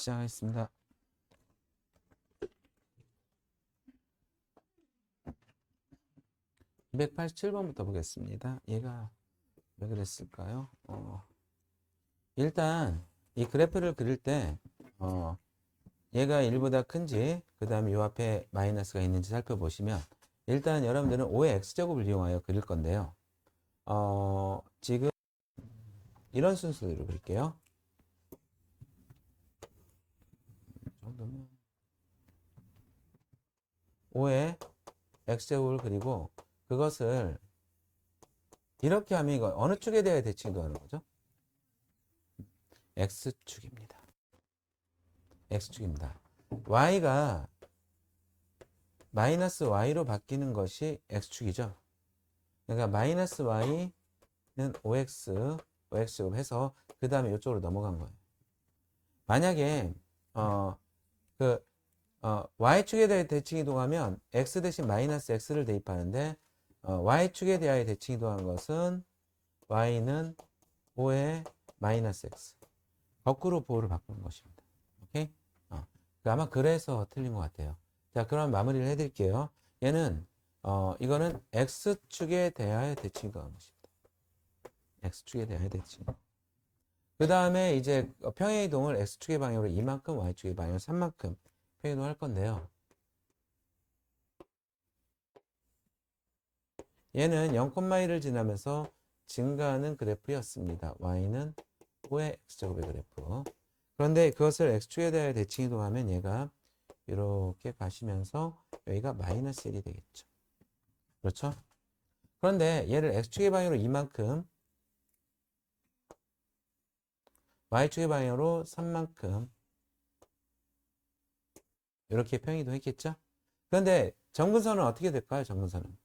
시작하겠습니다. (287번부터) 보겠습니다. 얘가 왜 그랬을까요? 일단 이 그래프를 그릴 때 얘가 1보다 큰지 그 다음에 요 앞에 마이너스가 있는지 살펴보시면, 일단 여러분들은 5의 x제곱을 이용하여 그릴 건데요. 지금 이런 순서대로 그릴게요. 이 정도면 5의 x제곱을 그리고, 그것을 이렇게 하면 이거 어느 축에 대하여 대칭도 하는 거죠? x축입니다. x축입니다. y가 마이너스 y로 바뀌는 것이 x축이죠. 그러니까 마이너스 y는 5x, 5x제곱 해서 그 다음에 이쪽으로 넘어간 거예요. 만약에 y축에 대해 대칭 이동하면 x 대신 마이너스 x를 대입하는데, y축에 대하여 대칭 이동한 것은 y는 5의 마이너스 x, 거꾸로 보호를 바꾸는 것입니다. 오케이? 아마 그래서 틀린 것 같아요. 자, 그럼 마무리를 해드릴게요. 얘는 이거는 x축에 대하여 대칭 이동한 것입니다. x축에 대하여 대칭. 그 다음에 이제 평행 이동을 x축의 방향으로 이만큼, y축의 방향으로 3만큼 평행 이동할 건데요. 얘는 0,1을 지나면서 증가하는 그래프였습니다. y는 5의 x제곱의 그래프. 그런데 그것을 x축에 대하여 대칭 이동하면 얘가 이렇게 가시면서 여기가 마이너스 1이 되겠죠. 그렇죠? 그런데 얘를 x축의 방향으로 이만큼, y축의 방향으로 3만큼 이렇게 평행 이동했겠죠? 그런데 점근선은 어떻게 될까요? 점근선은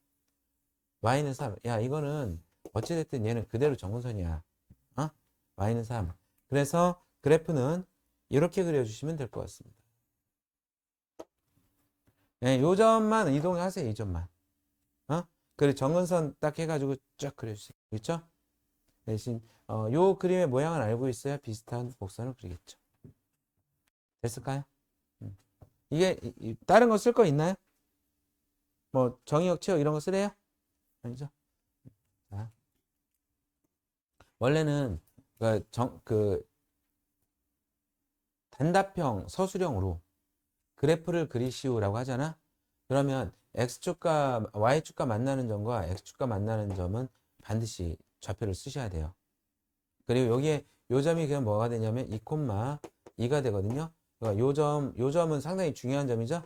y는 3. 야, 이거는 어찌됐든 얘는 그대로 점근선이야. y는 3. 그래서 그래프는 이렇게 그려주시면 될 것 같습니다. 네, 요 점만 이동하세요. 이 점만. 그리고 점근선 딱 해가지고 쫙 그려주세요. 그렇죠? 대신 요 그림의 모양을 알고 있어야 비슷한 곡선을 그리겠죠. 됐을까요? 이게 다른 거 쓸 거 있나요? 뭐 정의역, 치역 이런 거 쓰래요? 아니죠? 자, 원래는 그 단답형 서술형으로 그래프를 그리시오라고 하잖아. 그러면 x축과 y축과 만나는 점과 x축과 만나는 점은 반드시 좌표를 쓰셔야 돼요. 그리고 여기에 요 점이 그냥 뭐가 되냐면 2,2가 되거든요. 그러니까 요 점은 상당히 중요한 점이죠.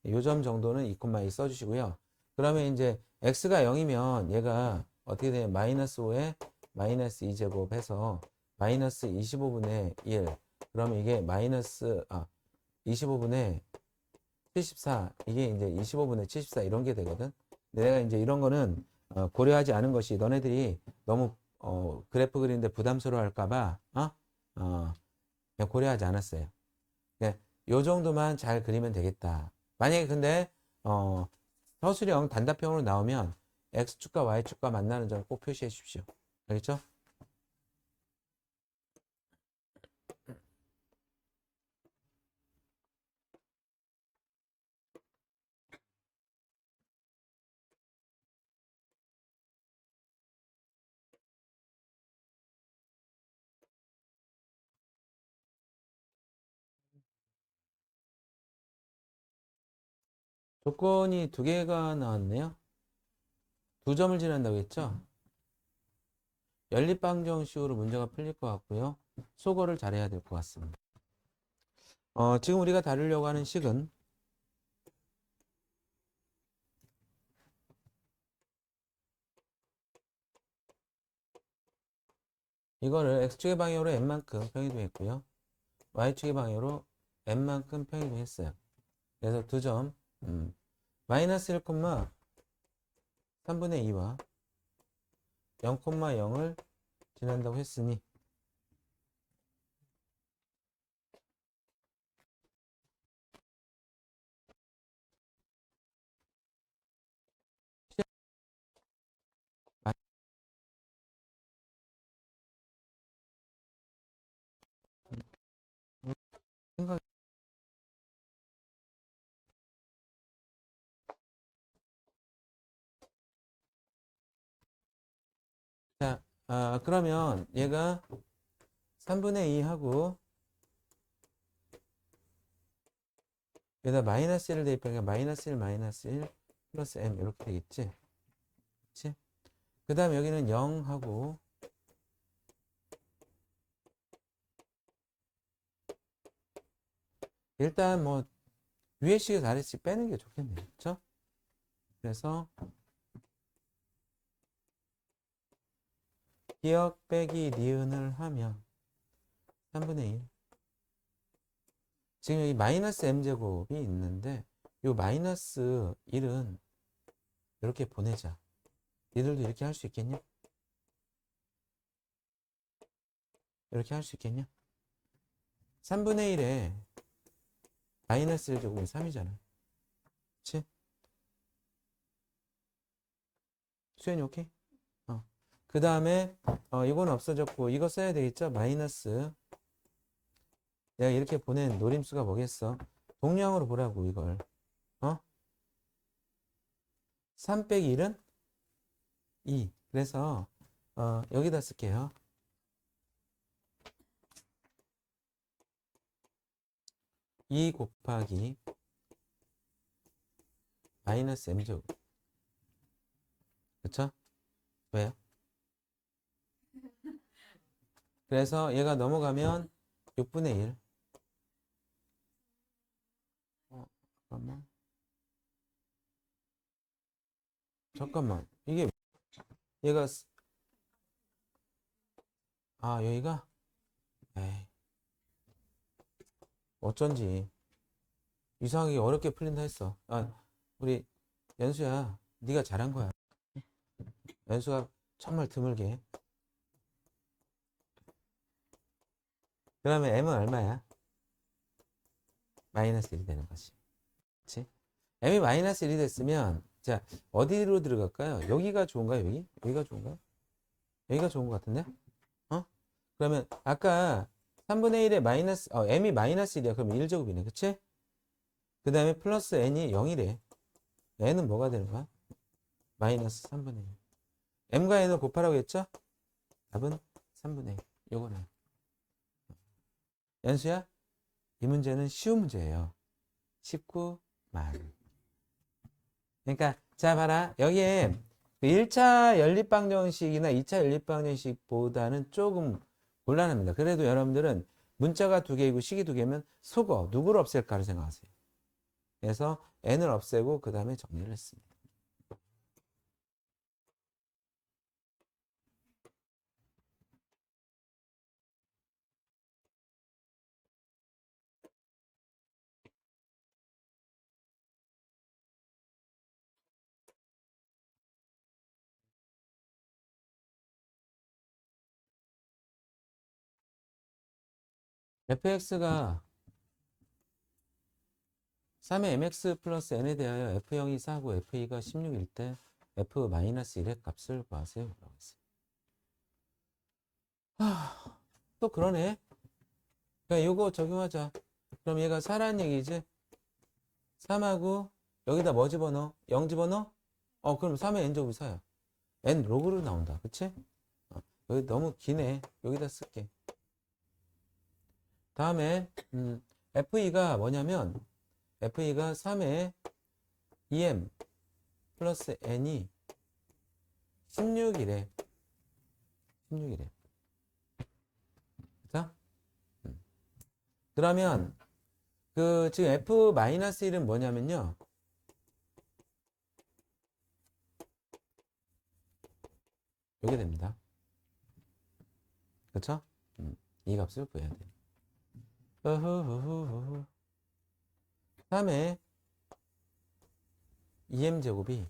요 점 정도는 2,2 써주시고요. 그러면 이제 x가 0이면 얘가 어떻게 되냐면 마이너스 5에 마이너스 2제곱 해서 마이너스 25분의 1. 그러면 이게 마이너스 25분의 74, 이게 이제 25분의 74 이런 게 되거든. 내가 이제 이런 거는 고려하지 않은 것이, 너네들이 너무 그래프 그리는데 부담스러워 할까봐 그냥 고려하지 않았어요. 네, 요 정도만 잘 그리면 되겠다. 만약에 근데 서술형 단답형으로 나오면 x축과 y축과 만나는 점 꼭 표시해 주십시오. 알겠죠? 조건이 두 개가 나왔네요. 두 점을 지난다고 했죠? 연립방정식으로 문제가 풀릴 것 같고요. 속어를 잘해야 될 것 같습니다. 지금 우리가 다루려고 하는 식은 이거를 x축의 방향으로 n만큼 평이동했고요. y축의 방향으로 n만큼 평이동했어요. 그래서 두 점, 마이너스 1,3분의 2와 0,0을 지난다고 했으니 생각. 자, 그러면 얘가 3분의 2 하고 여기다 마이너스 1을 대입하니까 마이너스 1 마이너스 1 플러스 m 이렇게 되겠지. 그치? 그 다음 여기는 0 하고 일단 뭐 위에 식에서 아래 식 빼는 게 좋겠네요. 그쵸? 그래서 기억 빼기 니은을 하면 3분의 1. 지금 여기 마이너스 m제곱이 있는데 이 마이너스 1은 이렇게 보내자. 니들도 이렇게 할 수 있겠냐? 이렇게 할 수 있겠냐? 3분의 1에 마이너스 1제곱이 3이잖아. 그치? 수현이 오케이? 그 다음에 이건 없어졌고 이거 써야 되겠죠? 마이너스 내가 이렇게 보낸 노림수가 뭐겠어? 동량으로 보라고 이걸 3 빼기 1은 2. 그래서 여기다 쓸게요. 2 곱하기 마이너스 m제곱. 그쵸? 왜요? 그래서 얘가 넘어가면 6분의 1. 잠깐만. 잠깐만. 이게 얘가 여기가 에이, 어쩐지 이상하게 어렵게 풀린다 했어. 우리 연수야, 네가 잘한 거야. 연수가 정말 드물게. 그러면 m은 얼마야? 마이너스 1이 되는 거지. 그치? m이 마이너스 1이 됐으면 자 어디로 들어갈까요? 여기가 좋은가요? 여기가 좋은가요? 여기가 좋은 것 같은데? 그러면 아까 3분의 1에 마이너스 m이 마이너스 1이야. 그럼 1제곱이네. 그치? 그 다음에 플러스 n이 0이래. n은 뭐가 되는 거야? 마이너스 3분의 1. m과 n을 곱하라고 했죠? 답은 3분의 1. 요거는 연수야, 이 문제는 쉬운 문제예요. 쉽구만. 그러니까 자 봐라. 여기에 1차 연립방정식이나 2차 연립방정식보다는 조금 곤란합니다. 그래도 여러분들은 문자가 두 개이고 식이 두 개면 속어 누구를 없앨까를 생각하세요. 그래서 n을 없애고 그 다음에 정리를 했습니다. fx가 3의 mx 플러스 n에 대하여 f0이 4고 f2가 16일 때 f-1의 값을 구하세요. 라고 했어요. 또 그러네. 그러니까 이거 적용하자. 그럼 얘가 4라는 얘기지? 3하고 여기다 뭐 집어넣어? 0 집어넣어? 그럼 3의 n제곱이 4야. n 로그로 나온다. 그치? 여기 너무 기네. 여기다 쓸게. 다음에 f2가 뭐냐면 f2가 3의 2m 플러스 n이 16이래. 16이래. 그쵸? 그러면 그 지금 f-1은 뭐냐면요. 요게 됩니다. 그쵸? 이 값을 구해야 돼. 3의 2m제곱이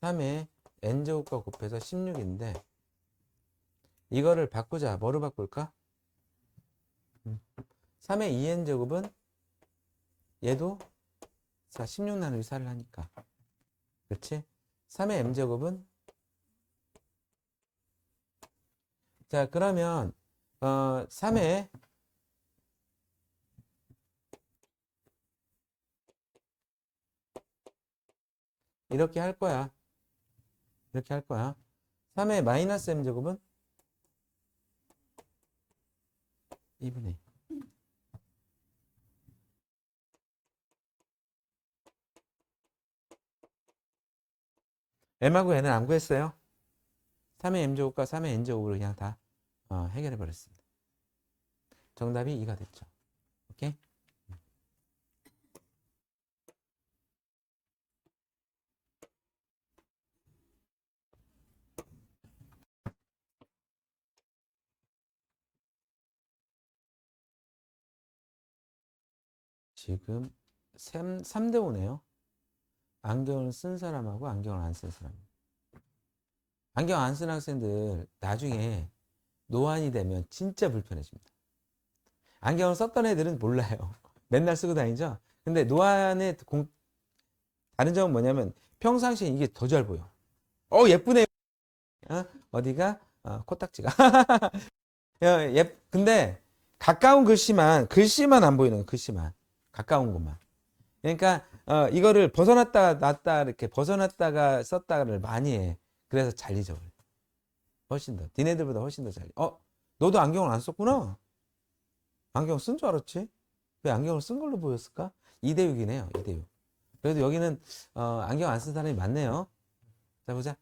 3의 n제곱과 곱해서 16인데 이거를 바꾸자. 뭐로 바꿀까? 3의 2n제곱은 얘도 16 나누기 4를 하니까 그렇지? 3의 m제곱은 자 그러면 3의 이렇게 할 거야. 이렇게 할 거야. 3의 마이너스 m제곱은 2분의 2. m하고 n은 안 구했어요. 3의 m제곱과 3의 n제곱으로 그냥 다 해결해 버렸습니다. 정답이 2가 됐죠. 오케이? 지금 3대 5네요. 안경을 쓴 사람하고 안경을 안 쓴 사람. 안경 안 쓴 학생들 나중에 노안이 되면 진짜 불편해집니다. 안경을 썼던 애들은 몰라요. 맨날 쓰고 다니죠. 근데 노안의 다른 점은 뭐냐면 평상시에 이게 더 잘 보여. 예쁘네. 어디가? 코딱지가. 근데 가까운 글씨만 안 보이는 거, 글씨만. 가까운 것만. 그러니까 이거를 벗어났다가 놨다 이렇게 벗어났다가 썼다를 많이 해. 그래서 잘 잊어버려. 훨씬 더. 니네들보다 훨씬 더 잘. 너도 안경을 안 썼구나. 안경 쓴 줄 알았지? 왜 안경을 쓴 걸로 보였을까? 2대 6이네요. 2대 6. 그래도 여기는 안경 안 쓴 사람이 많네요. 자 보자.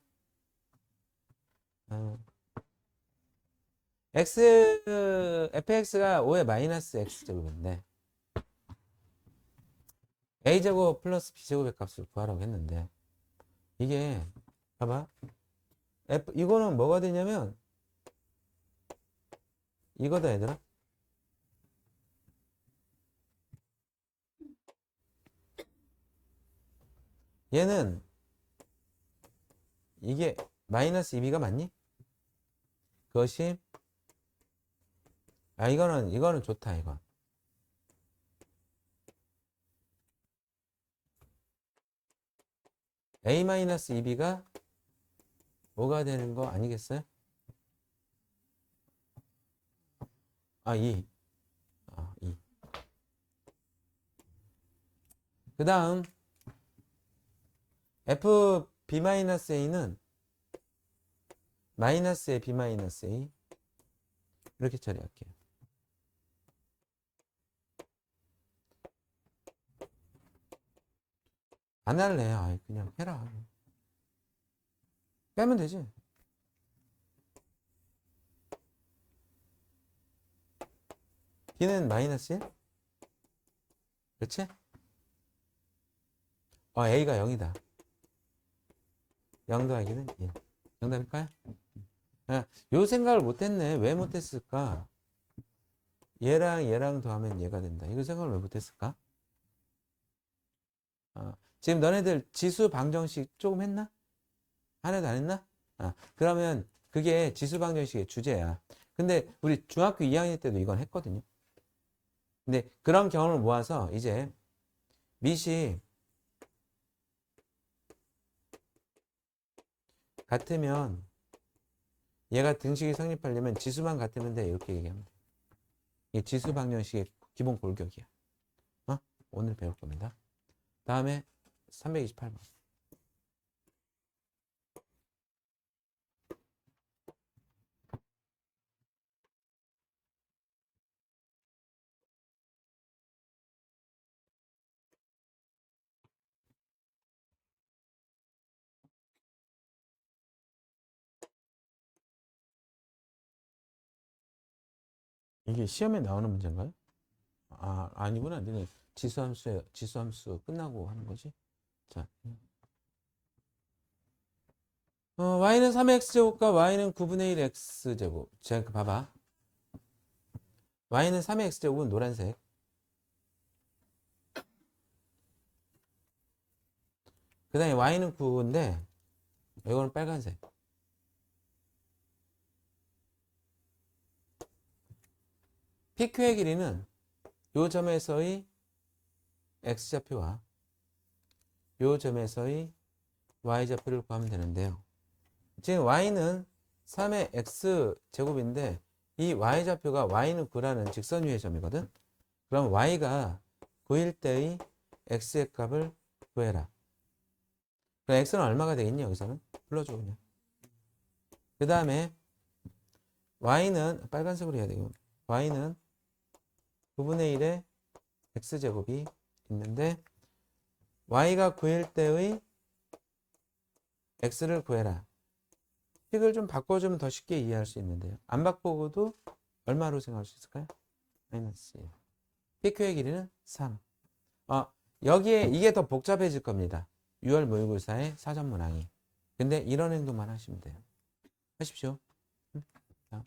fx가 5의 마이너스 x제곱인데 a제곱 플러스 b제곱의 값을 구하라고 했는데 이게 봐봐. 이거는 뭐가 되냐면 이거다 얘들아. 얘는 이게 마이너스 2b가 맞니? 그것이 이거는 좋다 이거. a-2b가 5가 되는 거 아니겠어요? 2. 2. 그 다음 fb-a는 마이너스의 b-a 이렇게 처리할게요. 안 할래. 그냥 해라. 빼면 되지. b는 마이너스 1? 그렇지? a가 0이다. 0 더하기는 1. 정답일까요? 요 생각을 못했네. 왜 못했을까? 얘랑 더하면 얘가 된다. 이거 생각을 왜 못했을까? 지금 너네들 지수 방정식 조금 했나? 하나도 안 했나? 그러면 그게 지수 방정식의 주제야. 근데 우리 중학교 2학년 때도 이건 했거든요. 근데 그런 경험을 모아서 이제 밑이 같으면 얘가 등식이 성립하려면 지수만 같으면 돼. 이렇게 얘기하면 돼. 이게 지수 방정식의 기본 골격이야. 오늘 배울 겁니다. 다음에 328번. 이게 시험에 나오는 문제인가요? 아니구나. 너네 지수함수 끝나고 하는 거지. 자, y는 3의 x제곱과 y는 9분의 1 x제곱. 자, 봐봐. y는 3의 x제곱은 노란색. 그 다음에 y는 9인데 이거는 빨간색. PQ의 길이는 요 점에서의 x좌표와 요 점에서의 y좌표를 구하면 되는데요. 지금 y는 3의 x제곱인데 이 y좌표가 y는 9라는 직선 위의 점이거든. 그럼 y가 9일 때의 x의 값을 구해라. 그럼 x는 얼마가 되겠니? 여기서는 불러줘 그냥. 그 다음에 y는 빨간색으로 해야 되고 y는 9분의 1의 x제곱이 있는데 y가 9일 때의 x를 구해라. 식을 좀 바꿔주면 더 쉽게 이해할 수 있는데요. 안 바꾸고도 얼마로 생각할 수 있을까요? 마이너스 1. PQ의 길이는 3. 여기에 이게 더 복잡해질 겁니다. 유월 모의고사의 사전 문항이. 근데 이런 행동만 하시면 돼요. 하십시오. 다음.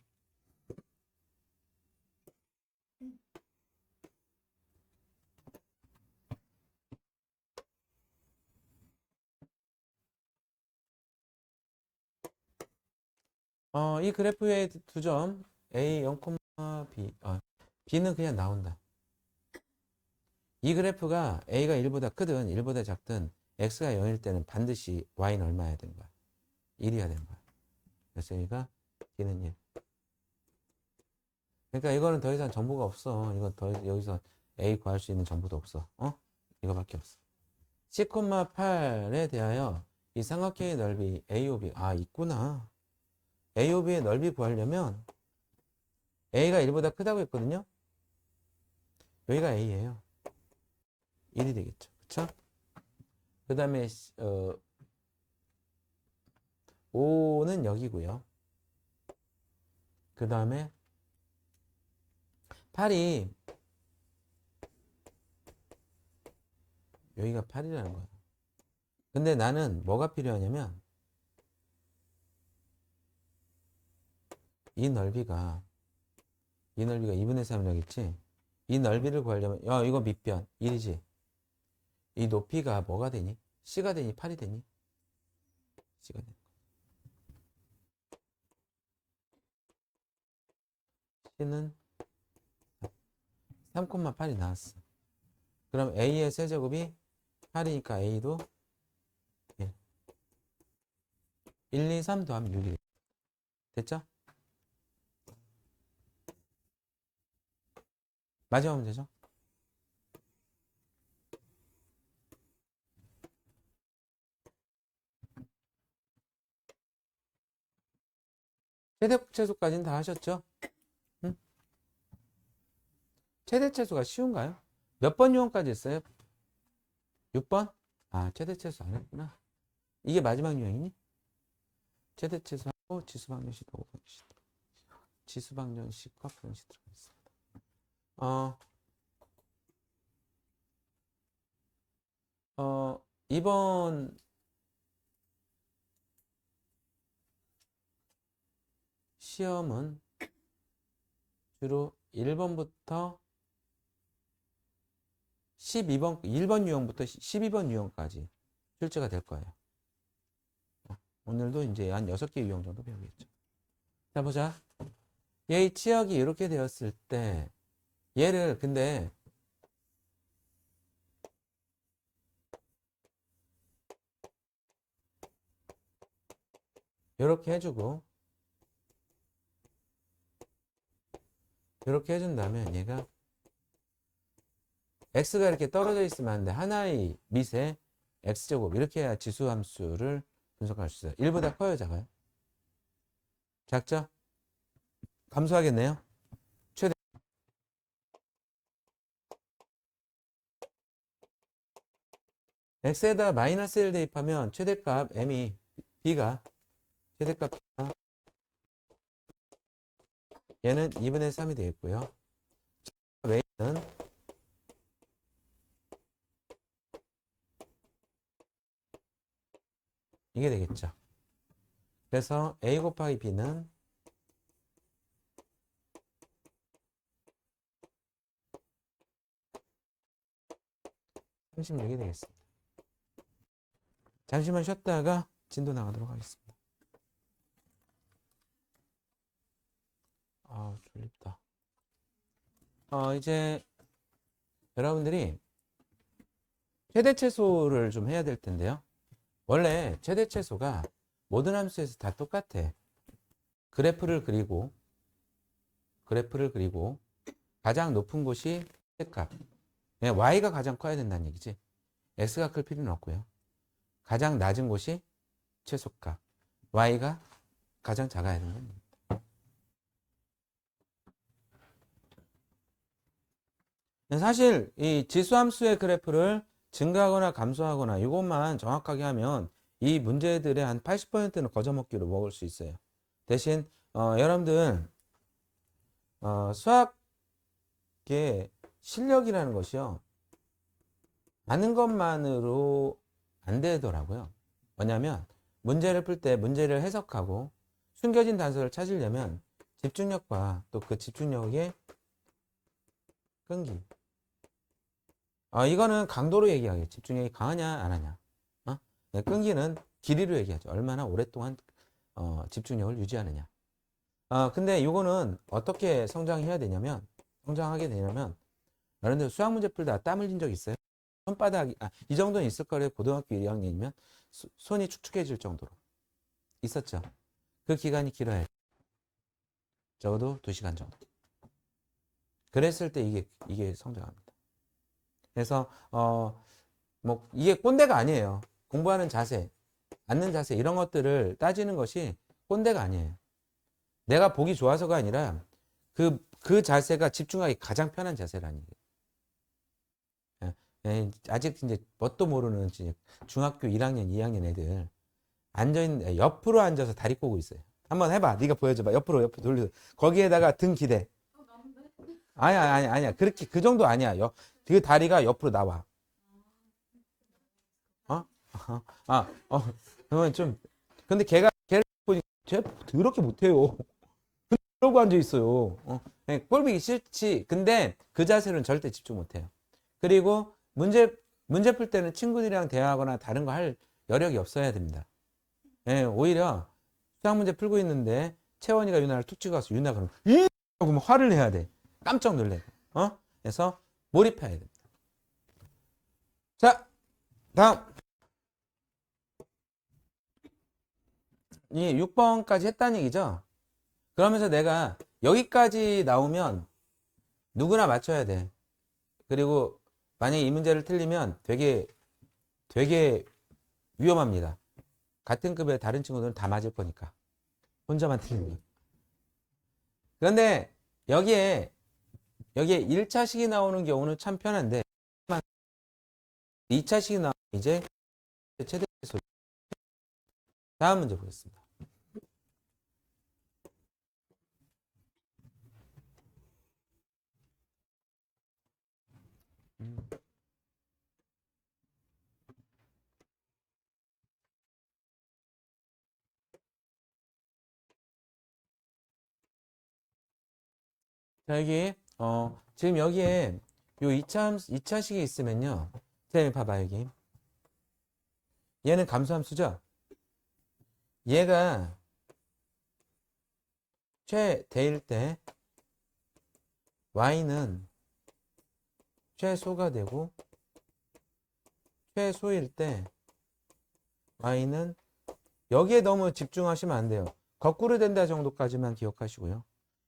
이 그래프의 두 점 A 0, B. B는 그냥 나온다. 이 그래프가 A가 1보다 크든 1보다 작든 X가 0일 때는 반드시 Y는 얼마여야 되는 거야? 1이어야 되는 거야. 그래서 여기가 B는 1. 그러니까 이거는 더 이상 정보가 없어. 이건 여기서 A 구할 수 있는 정보도 없어. 이거밖에 없어. C, 8에 대하여 이 삼각형의 넓이 AOB. 있구나. AOB의 넓이 구하려면 A가 1보다 크다고 했거든요. 여기가 A예요. 1이 되겠죠. 그쵸? 그 다음에 5는 여기고요. 그 다음에 8이 여기가 8이라는 거야. 근데 나는 뭐가 필요하냐면 이 넓이가 2분의 3이라겠지. 이 넓이를 구하려면 이거 밑변 1이지. 이 높이가 뭐가 되니? C가 되니? 8이 되니? C가 되니? C는 3,8이 나왔어. 그럼 A의 세제곱이 8이니까 A도 1. 1, 2, 3 더하면 6이 됐죠? 마지막 문제죠? 최대 최소까지는 다 하셨죠? 응? 최대 최소가 쉬운가요? 몇 번 유형까지 했어요? 6번? 최대 최소 안 했구나. 이게 마지막 유형이니? 최대 최소하고 지수방정식, 도구방정식, 지수방정식과 부정식 들어가 있습니다. 이번 시험은 주로 1번부터 12번, 1번 유형부터 12번 유형까지 출제가 될 거예요. 오늘도 이제 한 6개 유형 정도 배우겠죠. 자, 보자. 얘의 치역이 이렇게 되었을 때, 얘를 근데 이렇게 해주고, 이렇게 해준다면 얘가 x가 이렇게 떨어져 있으면 안 돼. 하나의 밑에 x제곱 이렇게 해야 지수함수를 분석할 수 있어요. 1보다 커요, 작아요? 작죠? 감소하겠네요. 최대 x에다 마이너스 1 대입하면 최대값 m이 b가 최대값 b가 얘는 2분의 3이 되겠고요. a는 이게 되겠죠. 그래서 a 곱하기 b는 36이 되겠습니다. 잠시만 쉬었다가 진도 나가도록 하겠습니다. 졸립다. 이제 여러분들이 최대 최소를 좀 해야 될 텐데요. 원래 최대 최소가 모든 함수에서 다 똑같아. 그래프를 그리고 가장 높은 곳이 최대값. y가 가장 커야 된다는 얘기지. x가 클 필요는 없고요. 가장 낮은 곳이 최소값. y가 가장 작아야 되는 겁니다. 사실 이 지수함수의 그래프를 증가하거나 감소하거나 이것만 정확하게 하면 이 문제들의 한 80%는 거저먹기로 먹을 수 있어요. 대신 여러분들 수학의 실력이라는 것이요. 아는 것만으로 안 되더라고요. 뭐냐면 문제를 풀 때 문제를 해석하고 숨겨진 단서를 찾으려면 집중력과 또 그 집중력의 끈기. 이거는 강도로 얘기하겠죠. 집중력이 강하냐 안 하냐. 네, 끈기는 길이로 얘기하죠. 얼마나 오랫동안 집중력을 유지하느냐. 근데 이거는 어떻게 성장하게 되냐면 여러분들 수학 문제 풀다 땀 흘린 적 있어요? 손바닥이 이 정도는 있을 거래요. 고등학교 2학년이면 손이 축축해질 정도로 있었죠. 그 기간이 길어야 적어도 2시간 정도. 그랬을 때 이게 성장합니다. 그래서 뭐 이게 꼰대가 아니에요. 공부하는 자세, 앉는 자세 이런 것들을 따지는 것이 꼰대가 아니에요. 내가 보기 좋아서가 아니라 그 자세가 집중하기 가장 편한 자세라는 거예요. 아직 이제 뭣도 모르는 이제 중학교 1학년, 2학년 애들 앉아있는 옆으로 앉아서 다리 꼬고 있어요. 한번 해봐. 네가 보여줘봐. 옆으로 돌려. 거기에다가 등 기대. 아니야. 그렇게 그 정도 아니야. 그 다리가 옆으로 나와. 그러면 좀 근데 걔를 보니 쟤 더럽게 못해요. 그러고 앉아 있어요. 꼴보기 싫지. 근데 그 자세는 절대 집중 못해요. 그리고 문제 풀 때는 친구들이랑 대화하거나 다른 거 할 여력이 없어야 됩니다. 오히려 수학 문제 풀고 있는데 채원이가 유나를 툭 찍어서 유나 그러면 이 하고 화를 내야 돼. 깜짝 놀래. 그래서 몰입해야 됩니다. 자, 다음. 이 6번까지 했다는 얘기죠. 그러면서 내가 여기까지 나오면 누구나 맞춰야 돼. 그리고 만약에 이 문제를 틀리면 되게 위험합니다. 같은 급의 다른 친구들은 다 맞을 거니까. 혼자만 틀리면. 그런데 여기에 1차식이 나오는 경우는 참 편한데 2차식이 나오면 이제 최대 소리. 다음 문제 보겠습니다. 자, 여기 지금 여기에 요 2차식이 있으면요. 선생님 봐봐 여기. 얘는 감소함수죠? 얘가 최대일 때 y는 최소가 되고 최소일 때 y는 여기에 너무 집중하시면 안 돼요. 거꾸로 된다 정도까지만 기억하시고요.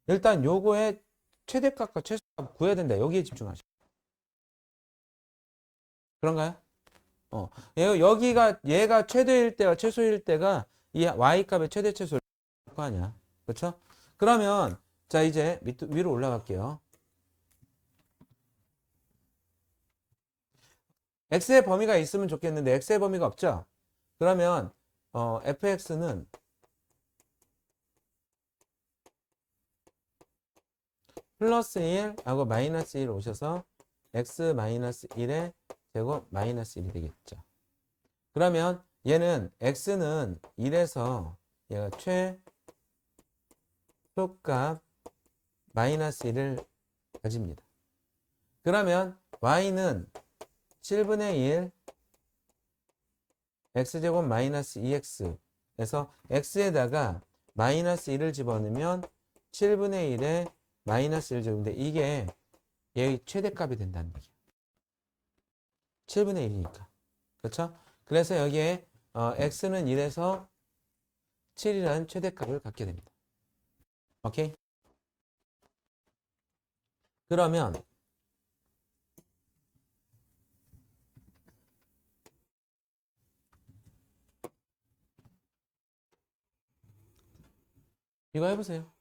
일단 요거의 최대값과 최소값 구해야 된다. 여기에 집중하시고. 그런가요? 얘가 최대일 때와 최소일 때가 이 y값의 최대 최소일 거 아니야. 그렇죠? 그러면 자 이제 위로 올라갈게요. x의 범위가 있으면 좋겠는데 x의 범위가 없죠? 그러면 fx는 플러스 1하고 마이너스 1 오셔서 x 마이너스 1의 제곱 마이너스 1이 되겠죠. 그러면 얘는 x는 1에서 얘가 최소값 마이너스 1을 가집니다. 그러면 y는 7분의 1 x제곱 마이너스 2x 에서 x에다가 마이너스 1을 집어넣으면 7분의 1에 마이너스 1제곱인데 이게 얘의 최대값이 된다는 얘기예요. 7분의 1이니까. 그렇죠? 그래서 여기에 x는 1에서 7이라는 최대값을 갖게 됩니다. 오케이? 그러면 이거 해보세요.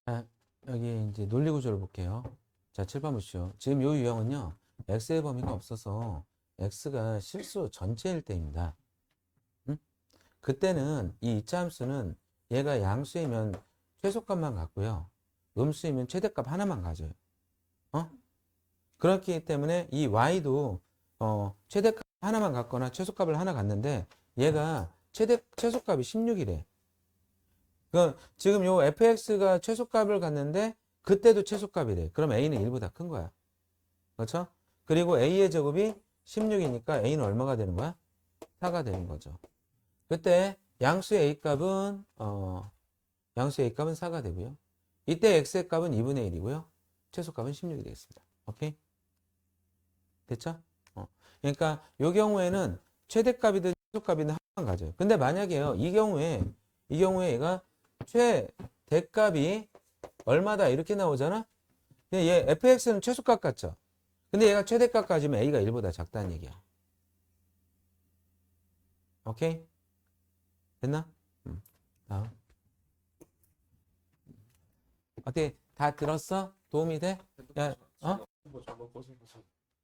아, 여기 이제 논리 구조를 볼게요. 자, 7번 보시죠. 지금 요 유형은요, x의 범위가 없어서 x가 실수 전체일 때입니다. 응? 그때는 이 이차함수는 얘가 양수이면 최소값만 갖고요. 음수이면 최대값 하나만 가져요. 어? 그렇기 때문에 이 y도 최대값 하나만 갖거나 최소값을 하나 갖는데 얘가 최소값이 16이래. 그 지금 요 fx가 최소값을 갖는데 그때도 최소값이래. 그럼 a는 1보다 큰 거야. 그렇죠? 그리고 a의 제곱이 16이니까 a는 얼마가 되는 거야? 4가 되는 거죠. 그때 양수의 양수의 a값은 4가 되고요. 이때 x의 값은 2분의 1이고요. 최소값은 16이 되겠습니다. 오케이? 됐죠? 그러니까 요 경우에는 최대값이든 최소값이든 하나만 가져요. 근데 만약에요. 이 경우에 얘가 최대값이 얼마다 이렇게 나오잖아? 근데 얘 fx는 최소값 같죠? 근데 얘가 최대값 가지면 a가 1보다 작다는 얘기야. 오케이? 됐나? 다음. 어떻게 다 들었어? 도움이 돼? 야,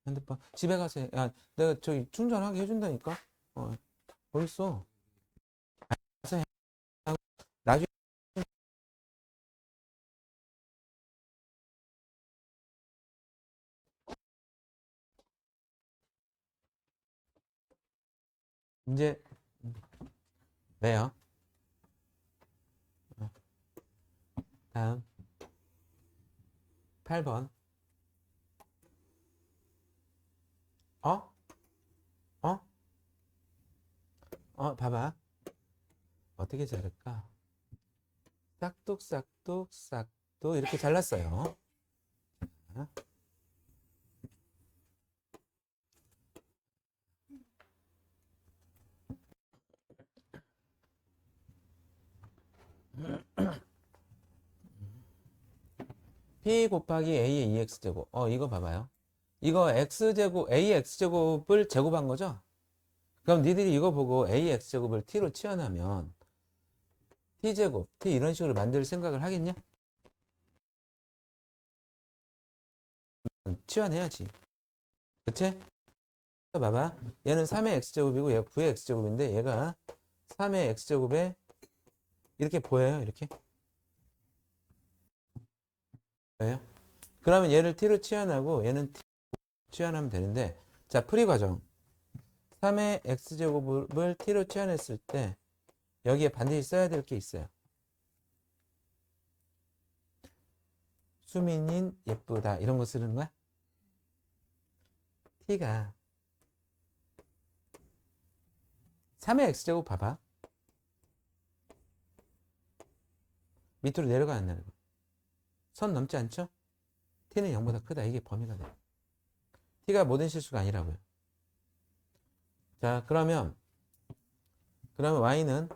핸드폰. 집에 가서 해. 야, 내가 저기 충전하게 해준다니까? 어딨어? 가서 해. 나중에 이제, 왜요? 다음. 8번. 어? 어? 봐봐. 어떻게 자를까? 싹둑싹둑싹둑 이렇게 잘랐어요. P 곱하기 A의 2X제곱. 이거 봐봐요. 이거 X제곱, AX제곱을 제곱한 거죠? 그럼 니들이 이거 보고 AX제곱을 T로 치환하면 T제곱, T 이런 식으로 만들 생각을 하겠냐? 치환해야지. 그치? 봐봐. 얘는 3의 X제곱이고 얘가 9의 X제곱인데 얘가 3의 X제곱에 이렇게 보여요. 이렇게. 보여요? 그러면 얘를 T로 치환하고 얘는 T 치환하면 되는데 자, 풀이 과정. 3의 X제곱을 T로 치환했을 때 여기에 반드시 써야 될 게 있어요. 수민인 예쁘다 이런 거 쓰는 거야? T가 3의 X제곱 봐봐. 밑으로 내려가 안 내려가? 선 넘지 않죠? T는 0보다 크다. 이게 범위가 돼. T가 모든 실수가 아니라고요. 자, 그러면 Y는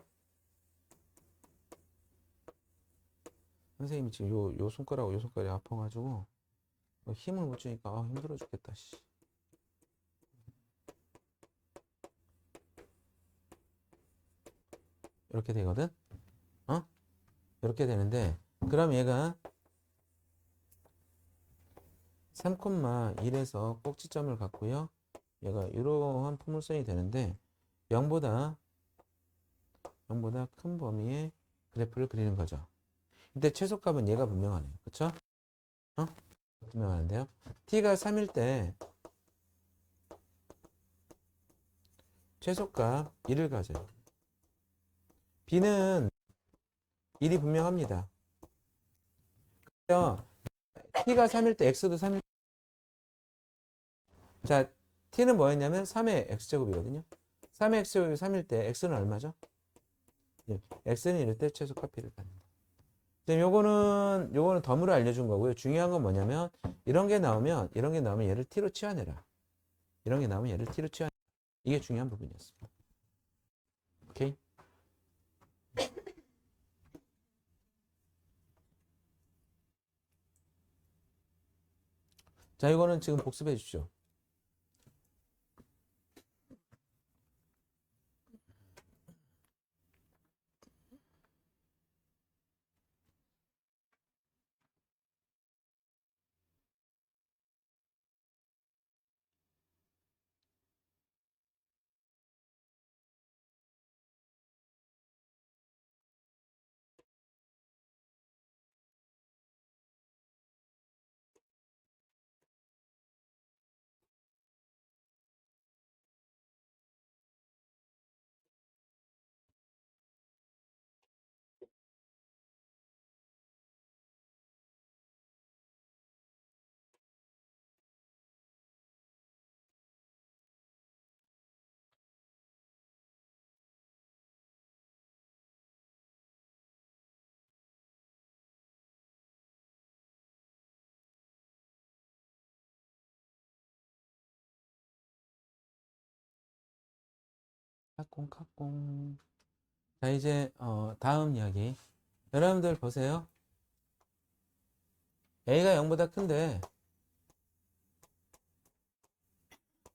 선생님이 지금 요 손가락하고 요 손가락이 아파가지고 힘을 못 주니까 힘들어 죽겠다. 씨. 이렇게 되거든? 이렇게 되는데 그럼 얘가 3,1에서 꼭지점을 갖고요. 얘가 이러한 포물선이 되는데 0보다 큰 범위의 그래프를 그리는 거죠. 근데 최소값은 얘가 분명하네요. 그쵸? 어? 분명한데요. t가 3일 때 최소값 1을 가져요. b는 1이 분명합니다. 그래서 t가 3일 때 x도 3일. 자, t는 뭐였냐면 3의 x제곱이거든요. 3의 x제곱이 3일 때 x는 얼마죠? x는 이럴 때 최소값 b를 갖는다. 지금 요거는 덤으로 알려준 거고요. 중요한 건 뭐냐면 이런 게 나오면 얘를 t로 치환해라. 이런 게 나오면 얘를 t로 치환. 이게 중요한 부분이었습니다. 오케이? 자, 이거는 지금 복습해 주십시오. 카콩. 자, 이제 다음 이야기. 여러분들 보세요. a가 0보다 큰데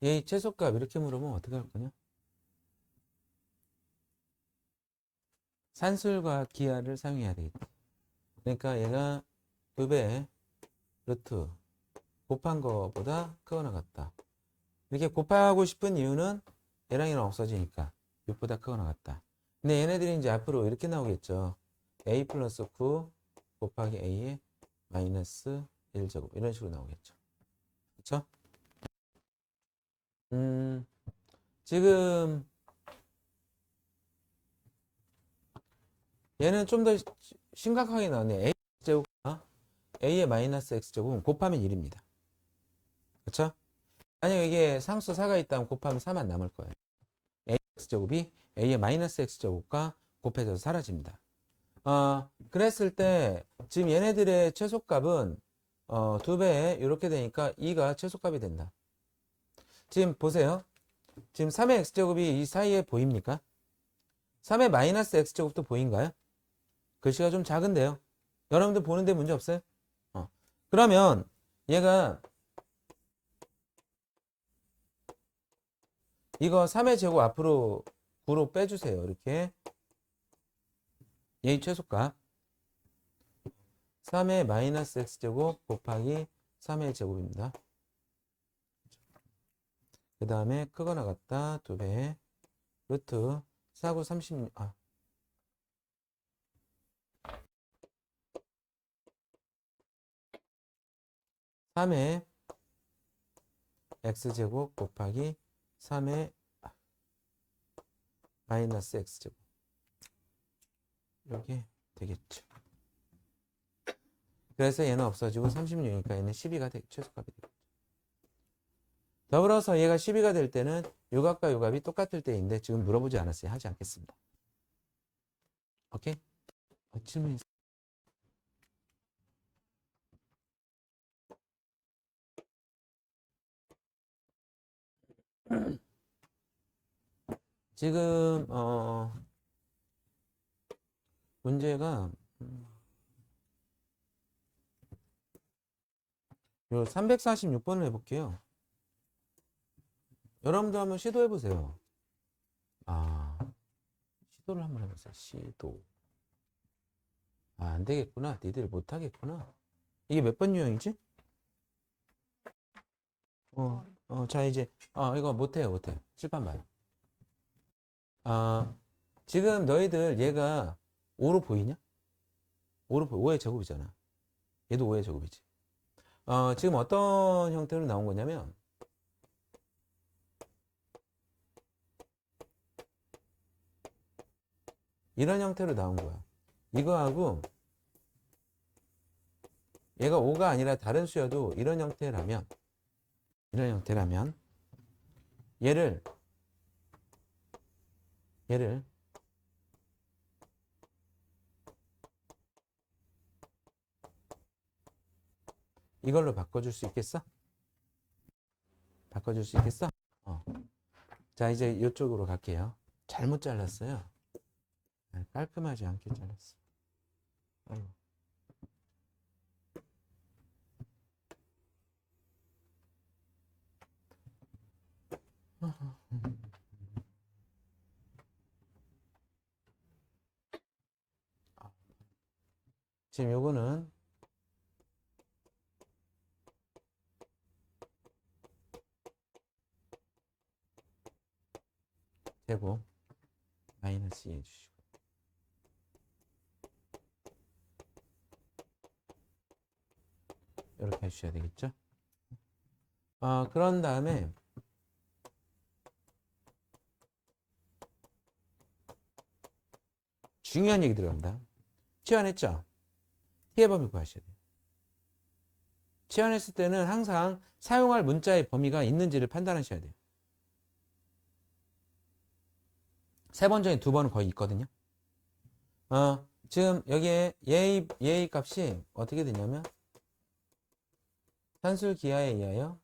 얘 최소값 이렇게 물으면 어떻게 할 거냐? 산술과 기하를 사용해야 되겠다. 그러니까 얘가 2배 루트 곱한 거보다 크거나 같다. 이렇게 곱하고 싶은 이유는 얘랑 얘랑 없어지니까 6보다 크거나 같다. 근데 얘네들이 이제 앞으로 이렇게 나오겠죠. a 플러스 9 곱하기 a의 마이너스 1제곱 이런 식으로 나오겠죠. 그쵸? 지금 얘는 좀 더 심각하게 나왔네. a제곱과 a의 마이너스 x제곱은 곱하면 1입니다. 그쵸? 만약 이게 상수 4가 있다면 곱하면 4만 남을 거예요. x제곱이 a의 마이너스 x제곱과 곱해져서 사라집니다. 그랬을 때 지금 얘네들의 최소값은 2배에 이렇게 되니까 2가 최소값이 된다. 지금 보세요. 지금 3의 x제곱이 이 사이에 보입니까? 3의 마이너스 x제곱도 보인가요? 글씨가 좀 작은데요. 여러분들 보는데 문제 없어요? 그러면 얘가 이거 3의 제곱 앞으로 9로 빼주세요. 이렇게 얘의 최소값 3의 마이너스 x제곱 곱하기 3의 제곱입니다. 그 다음에 크거나 같다 2배 루트 4구 36 3의 x제곱 곱하기 3의 마이너스 x제곱 이렇게 되겠죠. 그래서 얘는 없어지고 36이니까 얘는 12가 최소값이 되겠죠. 더불어서 얘가 12가 될 때는 요 값과 요 값이 똑같을 때인데 지금 물어보지 않았어요. 하지 않겠습니다. 오케이? 질문 있어요? 지금 문제가 요 346번을 해볼게요. 여러분도 한번 시도해 보세요. 시도를 한번 해보세요. 시도. 안 되겠구나. 니들 못 하겠구나. 이게 몇 번 유형이지? 자, 이제, 이거 못해요, 못해. 칠판 봐요. 지금 너희들 얘가 5로 보이냐? 5의 제곱이잖아. 얘도 5의 제곱이지. 지금 어떤 형태로 나온 거냐면, 이런 형태로 나온 거야. 이거하고, 얘가 5가 아니라 다른 수여도 이런 형태라면, 얘를 이걸로 바꿔줄 수 있겠어? 바꿔줄 수 있겠어? 어. 자, 이제 이쪽으로 갈게요. 잘못 잘랐어요. 깔끔하지 않게 잘랐어. 아이고. 지금 요거는 제곱 마이너스 2 해주시고, 이렇게 해주셔야 되겠죠? 그런 다음에 중요한 얘기 들어갑니다. 치환했죠? t의 범위 구하셔야 돼요. 치환했을 때는 항상 사용할 문자의 범위가 있는지를 판단하셔야 돼요. 3번 중에 2번은 거의 있거든요. 지금 여기에 얘의 값이 어떻게 되냐면, 산술 기하에 의하여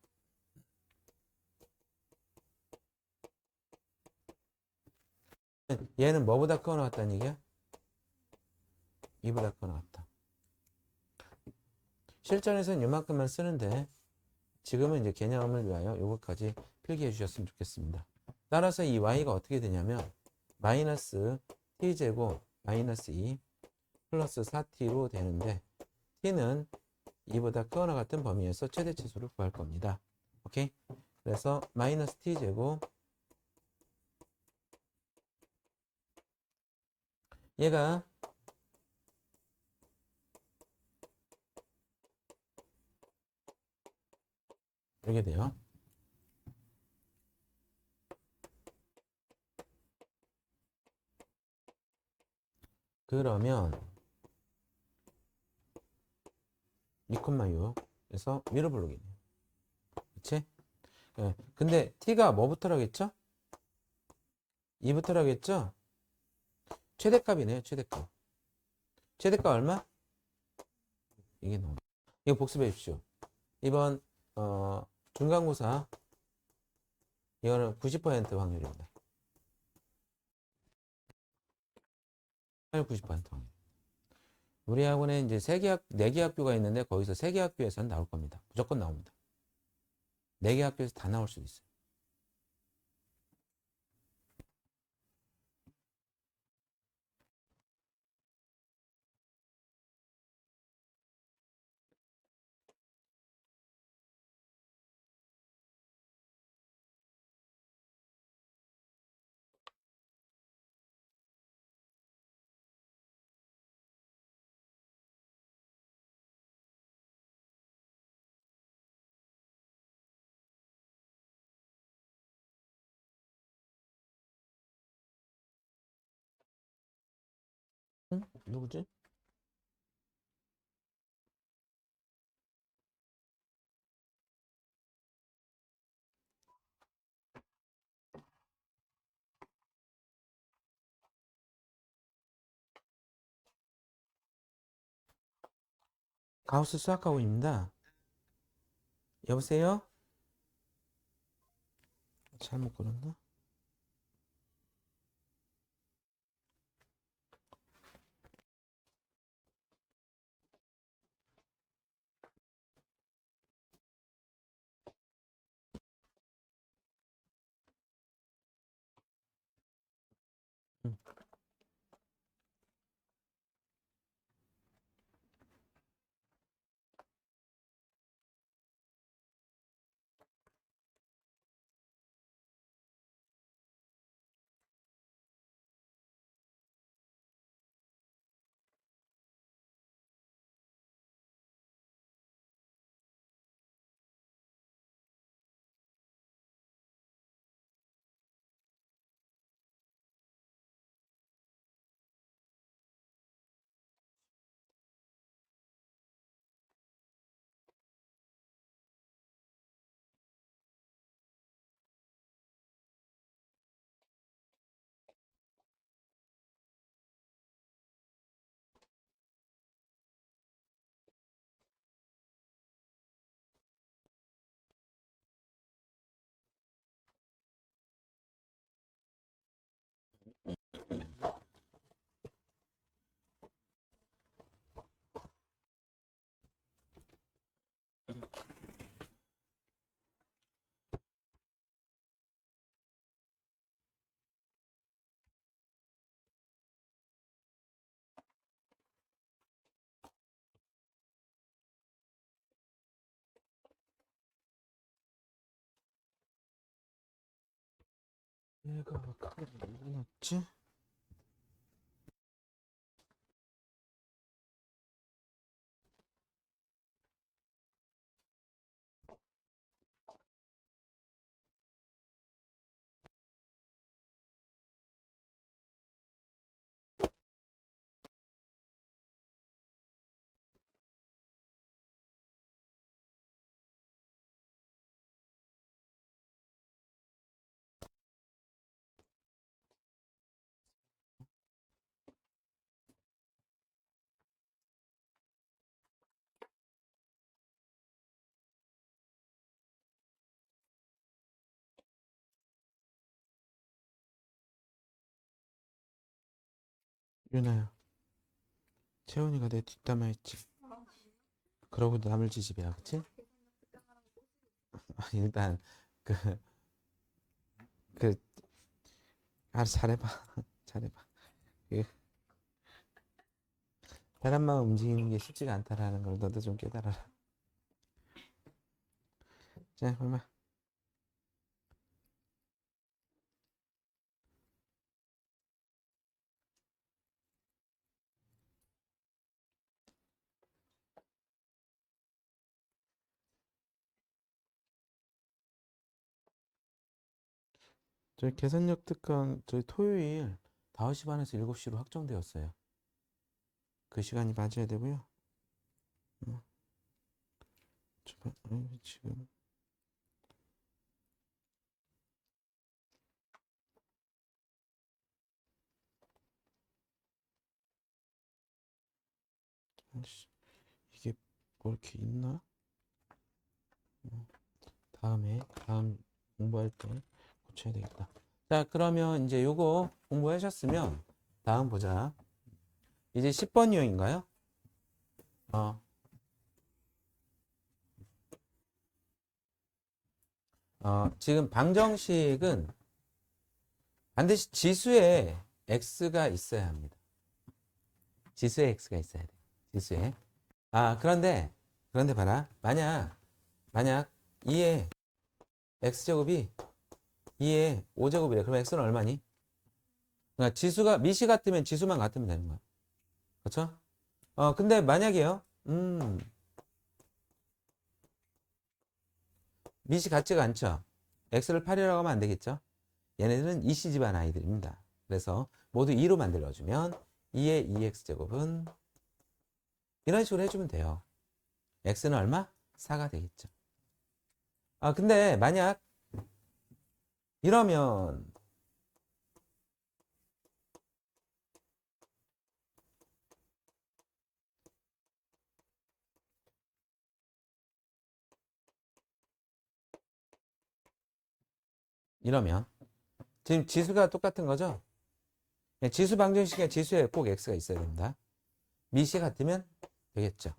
얘는 뭐보다 크거 나왔다는 얘기야? 2보다 크거 나왔다. 실전에서는 이만큼만 쓰는데 지금은 이제 개념을 위하여 요것까지 필기해 주셨으면 좋겠습니다. 따라서 이 y가 어떻게 되냐면 마이너스 t제곱 마이너스 2 플러스 4t로 되는데, t는 2보다 크거나 같은 범위에서 최대치수를 구할 겁니다. 오케이? 그래서 마이너스 t제곱, 얘가 이렇게 돼요. 그러면 2,6에서 위로 부르겠네요. 그치? 네. 근데 t가 뭐부터라겠죠? 2부터라겠죠? 최대값이네요, 최대값. 최대값 얼마? 이게 너무. 이거 복습해 주십시오. 이번, 중간고사, 이거는 90% 확률입니다. 90% 확률. 우리 학원에 이제 4개 학교가 있는데 거기서 3개 학교에서는 나올 겁니다. 무조건 나옵니다. 4개 학교에서 다 나올 수도 있어요. 응? 누구지? 가우스 수학학원입니다. 여보세요? 잘못 걸었나? 응. 내가 카메라 어디 놨지? 유나야, 채원이가 내 뒷담화 했지. 그러고도 남을 지집이야, 그치? 일단 그, 그, 알아서 잘해봐. 잘해봐. 그, 사람 마음 움직이는 게 쉽지가 않다라는 걸 너도 좀 깨달아라. 자, 얼마? 저희 계산력 특강 저희 토요일 5시 반에서 7시로 확정되었어요. 그 시간이 맞아야 되고요. 지금 이게 뭐 이렇게 있나? 다음 공부할 때 고쳐야 되겠다. 자, 그러면 이제 요거 공부하셨으면 다음 보자. 이제 10번 유형인가요? 지금 방정식은 반드시 지수에 x가 있어야 합니다. 지수에 x가 있어야 돼. 지수에. 그런데 봐라. 만약 2의 x제곱이 2의 5제곱이래. 그럼 x는 얼마니? 그러니까 지수가 미시 같으면 지수만 같으면 되는 거야. 그렇죠? 근데 만약에요. 미시 같지가 않죠. x를 8이라고 하면 안 되겠죠. 얘네들은 이씨 집안 아이들입니다. 그래서 모두 2로 만들어주면 2의 2x제곱은 이런 식으로 해주면 돼요. x는 얼마? 4가 되겠죠. 근데 만약 이러면 지금 지수가 똑같은 거죠? 지수 방정식에 지수에 꼭 x가 있어야 됩니다. 미시 같으면 되겠죠.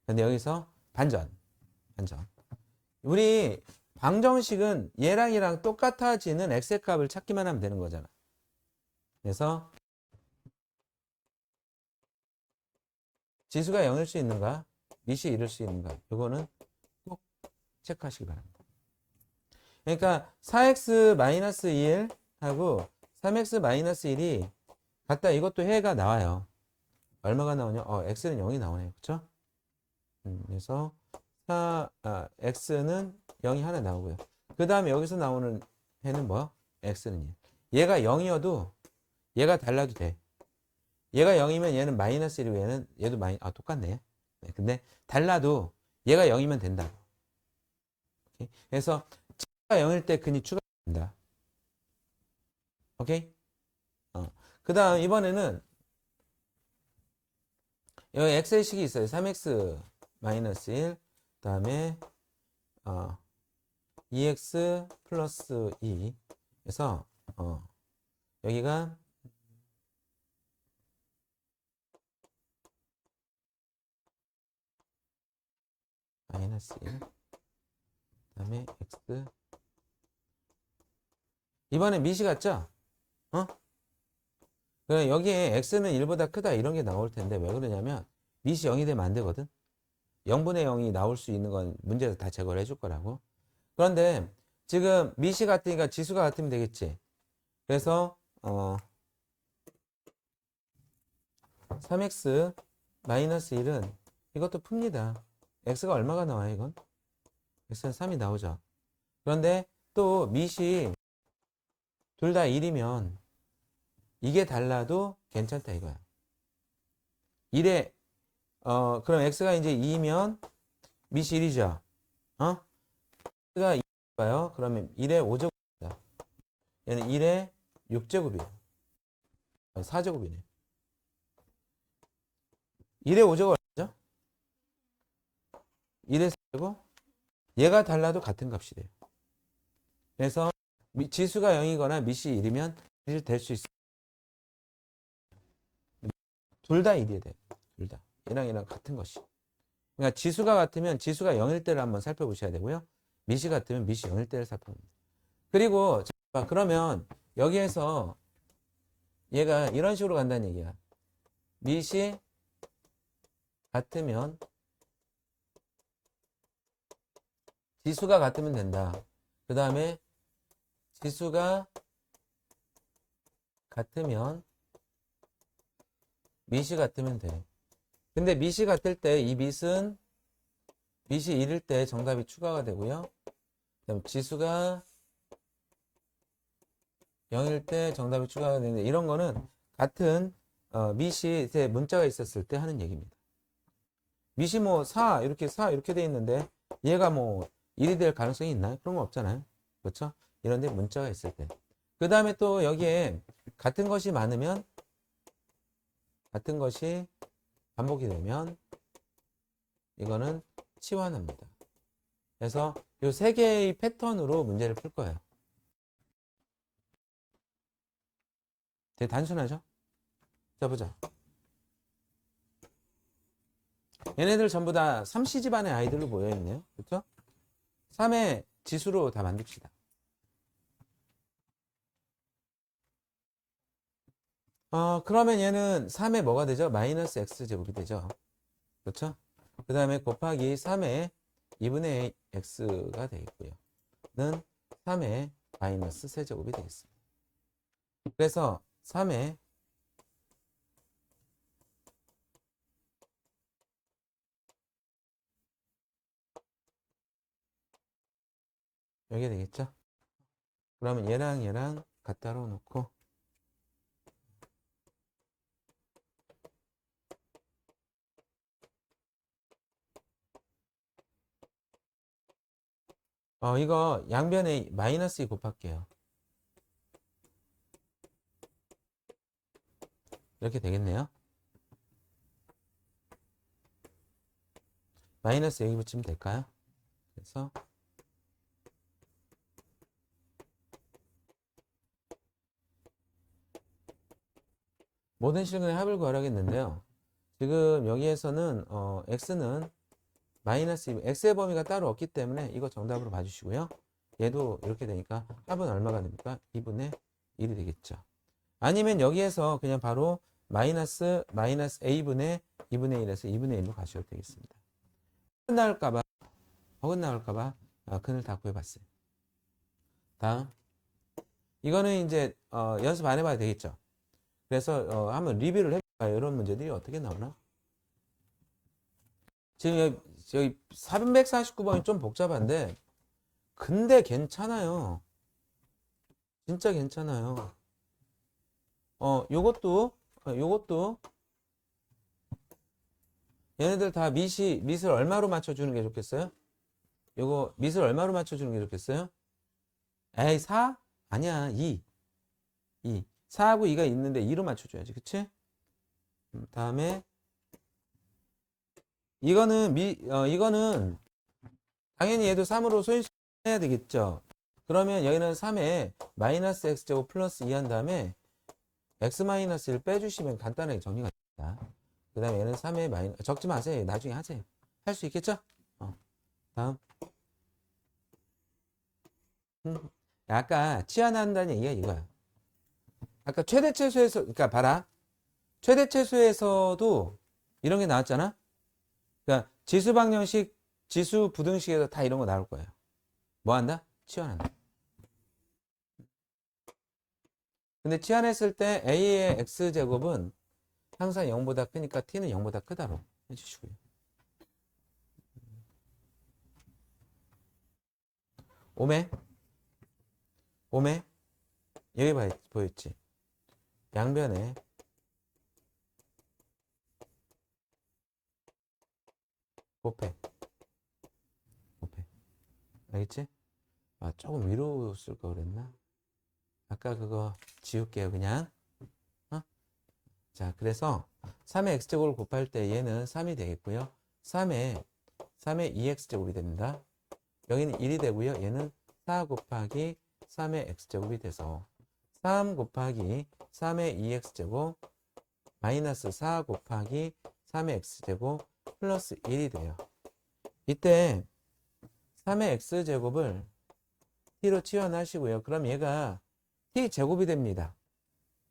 근데 여기서 반전. 우리 방정식은 얘랑 똑같아지는 x의 값을 찾기만 하면 되는 거잖아. 그래서 지수가 0일 수 있는가? 미시 1일 수 있는가? 이거는 꼭 체크하시기 바랍니다. 그러니까 4x-1하고 3x-1이 같다. 이것도 해가 나와요. 얼마가 나오냐? x는 0이 나오네요. 그쵸? 그래서 x는 0이 하나 나오고요. 그 다음에 여기서 나오는 해는 뭐? x는 1. 얘가 0이어도 얘가 달라도 돼. 얘가 0이면 얘는 -1이고 얘도 똑같네. 네, 근데 달라도 얘가 0이면 된다고. 오케이? 그래서 가 0일 때 근이 추가된다. 오케이? 그 다음 이번에는 여기 x의 식이 있어요. 3x-1 그 다음에 2x 플러스 2 그래서 여기가 -1 그 다음에 x 이번에 미시 같죠? 그럼 여기에 x는 1보다 크다 이런 게 나올 텐데 왜 그러냐면 미시 0이 되면 안 되거든. 0분의 0이 나올 수 있는 건 문제에서 다 제거를 해줄 거라고. 그런데 지금 미시 같으니까 지수가 같으면 되겠지. 그래서 3x 마이너스 1은 이것도 풉니다. x가 얼마가 나와요, 이건? x는 3이 나오죠. 그런데 또 미시 둘 다 1이면 이게 달라도 괜찮다 이거야. 1에 그럼 x가 이제 2면 미시 1이죠. x가 2가요. 그러면 1의 5제곱입니다. 얘는 1의 6제곱이에요. 4제곱이네. 1의 5제곱 얼마죠? 1의 4제곱? 얘가 달라도 같은 값이 돼요. 그래서 지수가 0이거나 미시 1이면 1 될 수 있어요. 둘 다 1이 돼요. 둘 다. 얘랑 같은 것이. 그러니까 지수가 같으면 지수가 0일 때를 한번 살펴보셔야 되고요. 미시 같으면 미시 0일 때를 살펴봅니다. 그리고 그러면 여기에서 얘가 이런 식으로 간다는 얘기야. 미시 같으면 지수가 같으면 된다. 그 다음에 지수가 같으면 미시 같으면 돼. 근데 미시 같을 때 이 밑은 미시 1일 때 정답이 추가가 되고요. 그다음 지수가 0일 때 정답이 추가가 되는데 이런 거는 같은 미시에 문자가 있었을 때 하는 얘기입니다. 미시 뭐 4 이렇게 돼 있는데 얘가 뭐 1이 될 가능성이 있나요? 그런 거 없잖아요. 그렇죠? 이런데 문자가 있을 때. 그 다음에 또 여기에 같은 것이 많으면 같은 것이 반복이 되면 이거는 치환합니다. 그래서 이 세 개의 패턴으로 문제를 풀 거예요. 되게 단순하죠? 자, 보자. 얘네들 전부 다 3C 집안의 아이들로 모여있네요. 그렇죠? 3의 지수로 다 만듭시다. 그러면 얘는 3의 뭐가 되죠? 마이너스 x제곱이 되죠. 그렇죠? 그 다음에 곱하기 3의 2분의 x가 되겠고요. 는 3의 마이너스 세제곱이 되겠습니다. 그래서 3의 여기 되겠죠? 그러면 얘랑 갖다로 놓고 이거 양변에 마이너스 2 곱할게요. 이렇게 되겠네요. 마이너스 여기 붙이면 될까요? 그래서 모든 실근의 합을 구하라겠는데요. 지금 여기에서는 x는 마이너스 2, x의 범위가 따로 없기 때문에 이거 정답으로 봐주시고요. 얘도 이렇게 되니까 합은 얼마가 됩니까? 2분의 1이 되겠죠. 아니면 여기에서 그냥 바로 마이너스 a분의 2분의 1에서 2분의 1로 가셔도 되겠습니다. 어긋나올까봐 근을 다 구해봤어요. 다음 이거는 이제 연습 안 해봐도 되겠죠. 그래서 한번 리뷰를 해볼까요? 이런 문제들이 어떻게 나오나? 지금 여기 349번이 좀 복잡한데 근데 괜찮아요. 진짜 괜찮아요. 요것도 얘네들 다 밑을 얼마로 맞춰주는 게 좋겠어요? 요거 밑을 얼마로 맞춰주는 게 좋겠어요? 에이 4? 아니야 2 4하고 2가 있는데 2로 맞춰줘야지. 그치? 다음에 이거는 당연히 얘도 3으로 소인수해야 되겠죠. 그러면 여기는 3에 마이너스 x제곱 플러스 2 한 다음에 x 마이너스 1 빼주시면 간단하게 정리가 됩니다. 그 다음에 얘는 3에 마이너스 적지 마세요. 나중에 하세요. 할 수 있겠죠? 다음 아까 치환한다는 얘기가 이거야. 아까 최대최소에서 그러니까 봐라. 최대최소에서도 이런 게 나왔잖아. 그러니까 지수 방정식, 지수 부등식에서 다 이런 거 나올 거예요. 뭐 한다? 치환한다. 근데 치환했을 때 a의 x제곱은 항상 0보다 크니까 t는 0보다 크다로 해주시고요. 오메 여기 보였지? 양변에 곱해. 알겠지? 아, 조금 위로 쓸 거 그랬나? 아까 그거 지울게요, 그냥. 어? 자, 그래서 3의 x제곱을 곱할 때 얘는 3이 되겠고요. 3의 2x제곱이 됩니다. 여기는 1이 되고요. 얘는 4 곱하기 3의 x제곱이 돼서 3 곱하기 3의 2x제곱 마이너스 4 곱하기 3의 x제곱 플러스 1이 돼요. 이때 3의 x제곱을 t로 치환하시고요. 그럼 얘가 t제곱이 됩니다.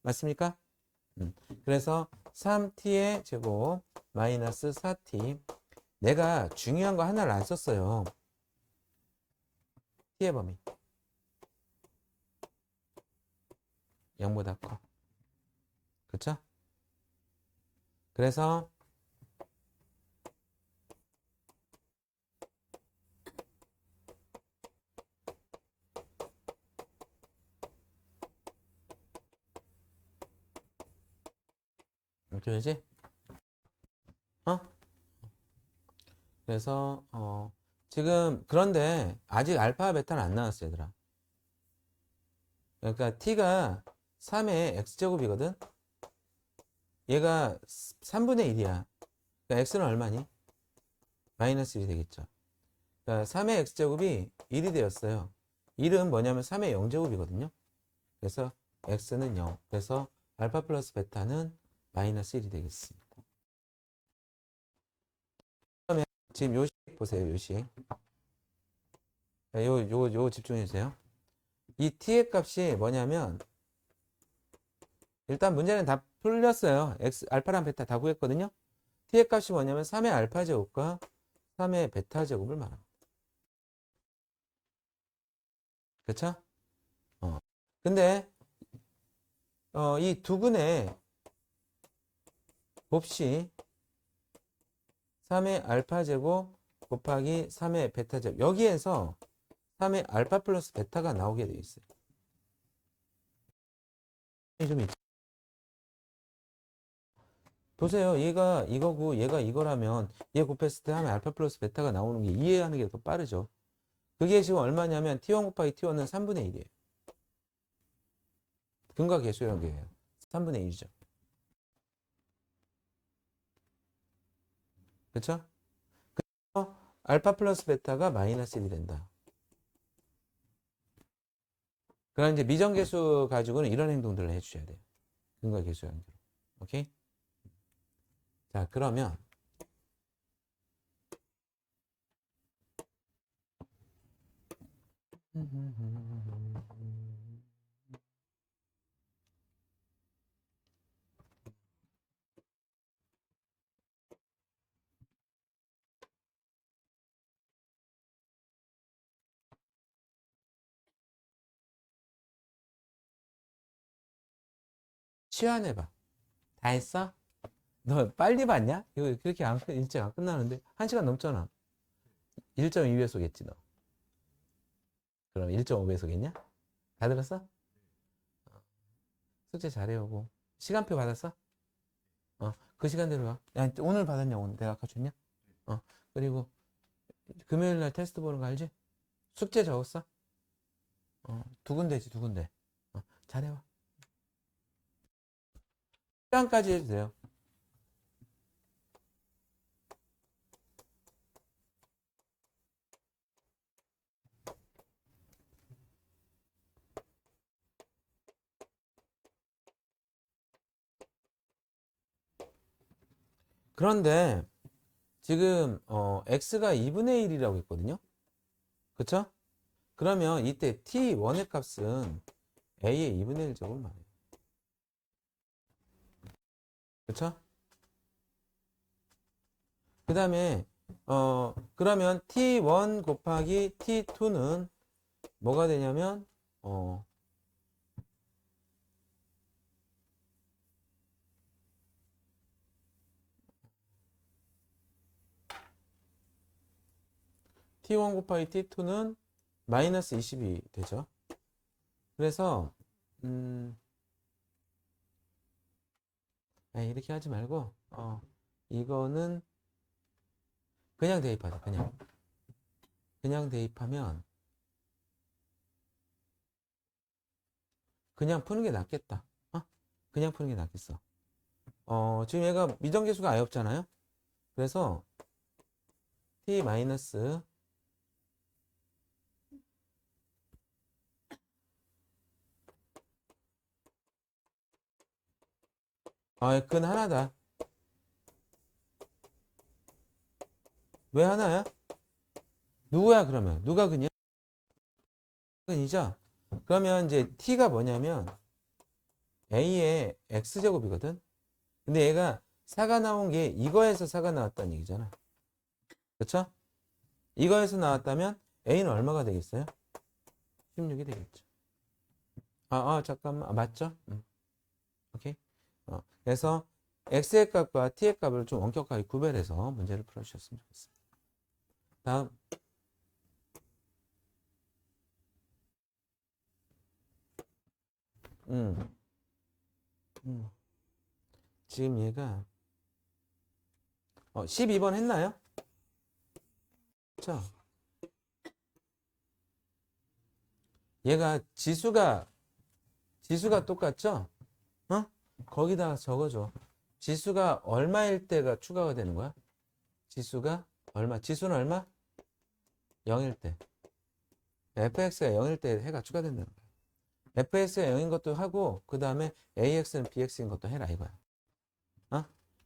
맞습니까? 그래서 3t의 제곱 마이너스 4t. 내가 중요한 거 하나를 안 썼어요. t의 범위 0보다 커. 그쵸? 그래서 어떻게 되지? 어? 그래서 지금 그런데 아직 알파 베타는 안 나왔어 얘들아. 그러니까 t가 3의 x제곱이거든. 얘가 3분의 1이야. 그러니까 x는 얼마니? 마이너스 1이 되겠죠. 그러니까 3의 x제곱이 1이 되었어요. 1은 뭐냐면 3의 0제곱이거든요. 그래서 x는 0. 그래서 알파 플러스 베타는 마이너스 1이 되겠습니다. 그러면 지금 요식 보세요. 요식. 요 집중해 주세요. 이 t의 값이 뭐냐면 일단 문제는 다 풀렸어요. 알파랑 베타 다 구했거든요. t의 값이 뭐냐면 3의 알파 제곱과 3의 베타 제곱을 말합니다. 그쵸? 근데 이 두근의 곱씨 3의 알파 제곱 곱하기 3의 베타 제곱 여기에서 3의 알파 플러스 베타가 나오게 되어 있어요. 좀 있죠. 보세요. 얘가 이거고 얘가 이거라면 얘 곱했을 때 하면 알파 플러스 베타가 나오는 게 이해하는 게 더 빠르죠. 그게 지금 얼마냐면 t1 곱하기 t1은 3분의 1이에요. 근과 계수의 관계예요. 3분의 1이죠. 그렇죠? 그래서 알파 플러스 베타가 마이너스 1이 된다. 그럼 이제 미정계수 가지고는 이런 행동들을 해주셔야 돼요. 근과 계수의 관계로. 오케이? 자, 그러면 치환해봐. 다 했어? 너 빨리 봤냐? 이거 그렇게 일찍 안 끝나는데? 1시간 넘잖아. 1.2배속했지, 너. 그럼 1.5배속했냐? 다 들었어? 숙제 잘해오고. 시간표 받았어? 그 시간대로 와. 야, 오늘 받았냐, 오늘? 내가 아까 줬냐? 그리고 금요일 날 테스트 보는 거 알지? 숙제 적었어? 두 군데지, 두 군데. 잘해와. 시간까지 해도 돼요. 그런데 지금 x가 2분의 1이라고 했거든요. 그쵸? 그러면 이때 t1의 값은 a의 2분의 1 제곱 말이에요. 그쵸? 그 다음에 그러면 t1 곱하기 t2는 뭐가 되냐면 t1 곱하기 t2는 마이너스 20이 되죠. 그래서 이렇게 하지 말고 이거는 그냥 대입하자. 그냥 대입하면 그냥 푸는 게 낫겠다. 그냥 푸는 게 낫겠어. 지금 얘가 미정계수가 아예 없잖아요. 그래서 t 마이너스 근 하나다. 왜 하나야? 누구야 그러면? 누가 근이야? 근이죠? 그러면 이제 t가 뭐냐면 a의 x제곱이거든. 근데 얘가 4가 나온 게 이거에서 4가 나왔다는 얘기잖아. 그쵸? 이거에서 나왔다면 a는 얼마가 되겠어요? 16이 되겠죠. 잠깐만. 맞죠? 오케이. 그래서 x의 값과 t의 값을 좀 엄격하게 구별해서 문제를 풀어주셨으면 좋겠습니다. 다음. 음. 지금 얘가 12번 했나요? 그렇죠? 얘가 지수가 똑같죠? 거기다가 적어줘. 지수가 얼마일 때가 추가가 되는 거야? 지수가 얼마? 지수는 얼마? 0일 때. fx가 0일 때 해가 추가된다는 거야. fx가 0인 것도 하고 그 다음에 ax는 bx인 것도 해라 이거야.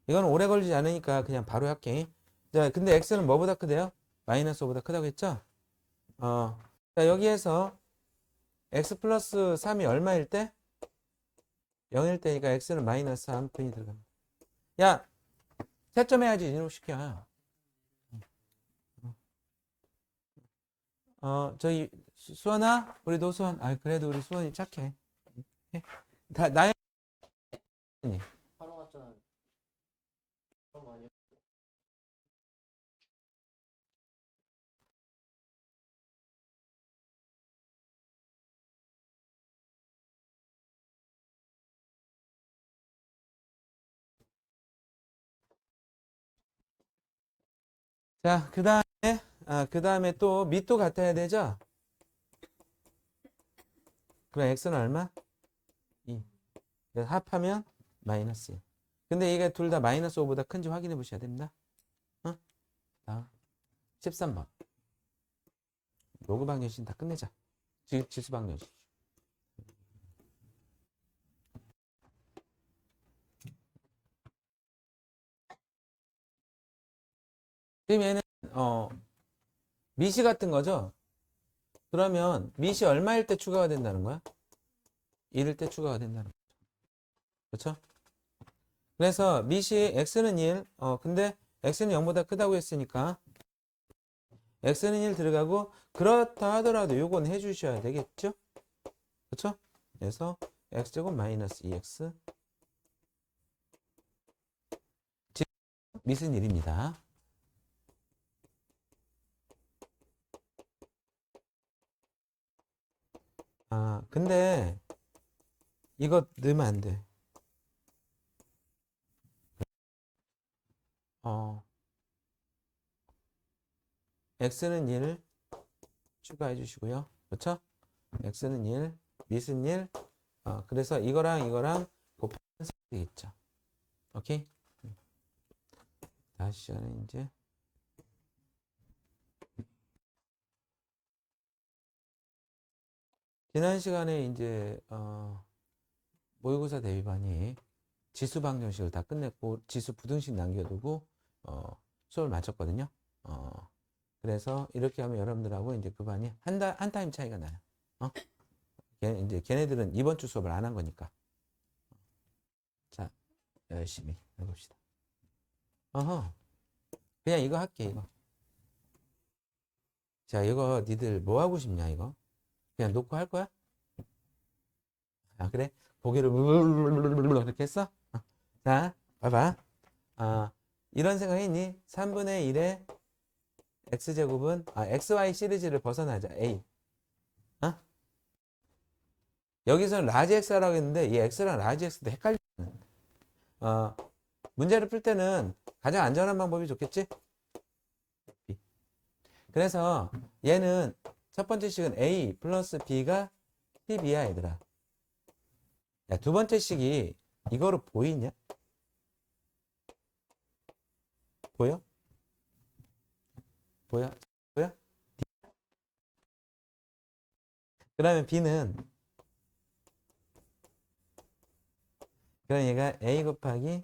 이거는 오래 걸리지 않으니까 그냥 바로 할게. 자, 근데 x는 뭐보다 크대요? 마이너스 5보다 크다고 했죠? 자, 여기에서 x 플러스 3이 얼마일 때? 0일 때니까 x는 마이너스 3분이 들어갑니다. 야, 채점해야지 이놈시켜. 저기 수원아, 우리 노수원. 그래도 우리 수원이 착해. 나야. 하러 갔잖아. 그런 거 아니야? 자, 그 다음에 또 밑도 같아야 되죠? 그럼 x는 얼마? 2. 그래서 합하면 마이너스 1. 근데 이게 둘 다 마이너스 5보다 큰지 확인해 보셔야 됩니다. 다음 13번. 로그 방정식 다 끝내자. 지수 방정식. 지금 얘는 미시 같은 거죠? 그러면 미시 얼마일 때 추가가 된다는 거야? 1일 때 추가가 된다는 거죠. 그렇죠? 그래서 미시 x는 1. 근데 x는 0보다 크다고 했으니까 x는 1 들어가고 그렇다 하더라도 요건 해주셔야 되겠죠? 그렇죠? 그래서 x제곱 마이너스 2x 미스는 1입니다. 근데 이거 넣으면 안 돼. x는 1 추가해 주시고요. 그렇죠? x는 1, 미스는 1. 그래서 이거랑 곱하면 되겠죠. 오케이? 다시 시간에 이제 지난 시간에 이제 모의고사 대비반이 지수 방정식을 다 끝냈고 지수 부등식 남겨두고 수업을 마쳤거든요. 그래서 이렇게 하면 여러분들하고 이제 그 반이 한 타임 차이가 나요. 이제 걔네들은 이번 주 수업을 안 한 거니까. 자, 열심히 해봅시다. 그냥 이거 할게, 이거. 자, 이거 니들 뭐 하고 싶냐, 이거? 그냥 놓고 할 거야? 그래? 고개를 이렇게 했어? 자, 봐봐. 이런 생각했니? 3분의 1에 x제곱은 xy 시리즈를 벗어나자. A. 어? 여기서는 라지 x라고 했는데 이 x랑 라지 x도 헷갈리는. 문제를 풀 때는 가장 안전한 방법이 좋겠지? B. 그래서 얘는 첫 번째 식은 A 플러스 B가 PB야, 얘들아. 야, 두 번째 식이 이거로 보이냐? 보여? 보여? 보여? 그러면 B는 그럼 얘가 A 곱하기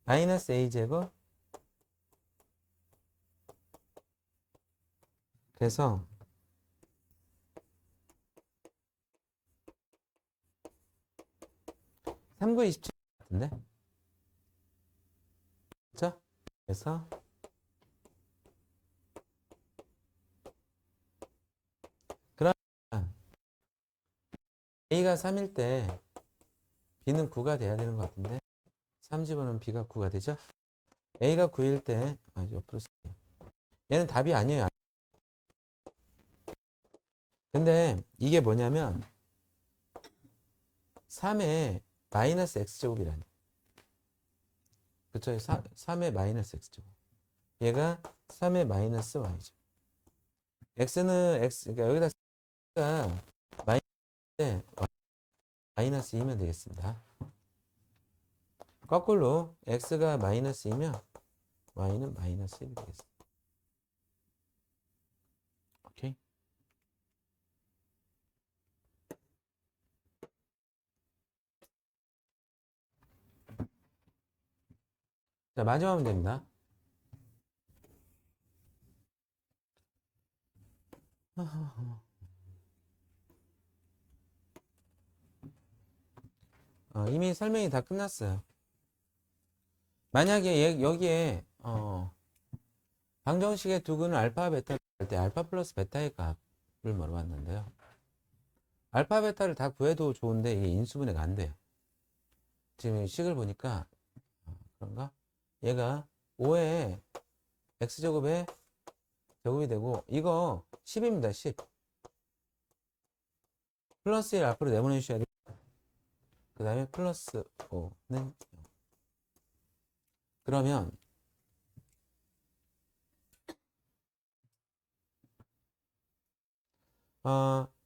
마이너스 A제곱 그래서 3, 9, 27 같은데? 그쵸? 그래서 그럼 A가 3일 때 B는 9가 돼야 되는 것 같은데 3 집어넣으면 B가 9가 되죠? A가 9일 때 옆으로 쓸게요. 얘는 답이 아니에요. 근데 이게 뭐냐면 3의 마이너스 x제곱이라니. 그쵸? 3의 마이너스 x제곱. 얘가 3의 마이너스 y제곱. x는 x, 그러니까 여기다 x가 마이너스 2면 되겠습니다. 거꾸로 x가 마이너스 2면 y는 마이너스 1이 되겠습니다. 오케이? 자, 마지막 문제입니다. 이미 설명이 다 끝났어요. 만약에 여기에 방정식의 두근은 알파 베타 할 때 알파 플러스 베타의 값을 물어봤는데요. 알파 베타를 다 구해도 좋은데 이게 인수분해가 안 돼요. 지금 식을 보니까 그런가? 얘가 5의 x제곱에 제곱이 되고 이거 10입니다. 10. 플러스 1 앞으로 내보내 주셔야 돼요. 그 다음에 플러스 5는 0. 그러면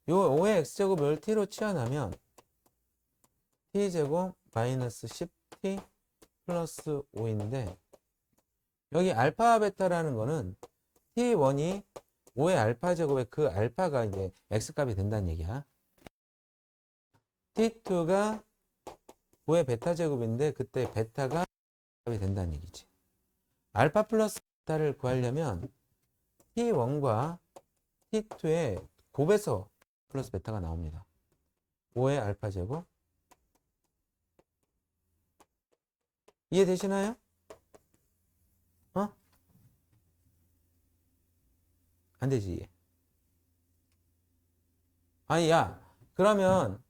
요 5의 x제곱을 t로 치환하면 t제곱 마이너스 10t 플러스 5인데 여기 알파 베타라는 거는 t1이 5의 알파 제곱에 그 알파가 이제 x값이 된다는 얘기야. t2가 5의 베타 제곱인데 그때 베타가 값이 된다는 얘기지. 알파 플러스 베타를 구하려면 t1과 t2의 곱해서 플러스 베타가 나옵니다. 5의 알파 제곱. 이해되시나요? 안 되지. 아니, 야, 그러면,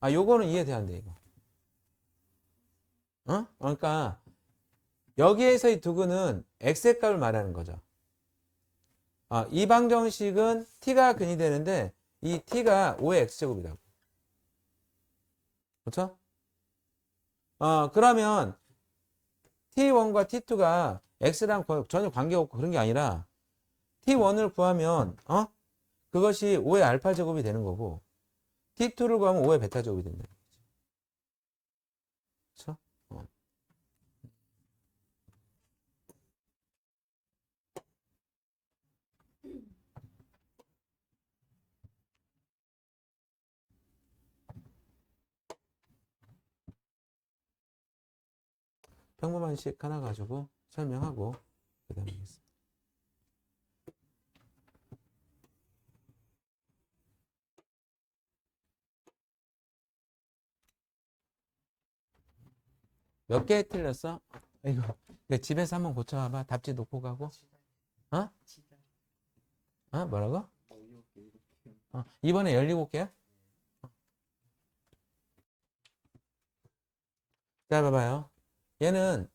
요거는 이해돼, 안 돼, 이거. 그러니까, 여기에서의 두근은 x의 값을 말하는 거죠. 이 방정식은 t가 근이 되는데, 이 t가 5의 x제곱이라고. 그렇죠? 그러면, t1과 t2가 x랑 전혀 관계없고 그런 게 아니라, t1을 구하면, 그것이 5의 알파 제곱이 되는 거고, t2를 구하면 5의 베타 제곱이 된다. 그렇죠? 평범한식 하나 가지고 설명하고 그 다음에 하겠습니다. 몇 개 틀렸어? 이거 집에서 한번 고쳐봐봐. 답지 놓고 가고. 어? 뭐라고? 이번에 17개야? 자, 봐봐요. 얘는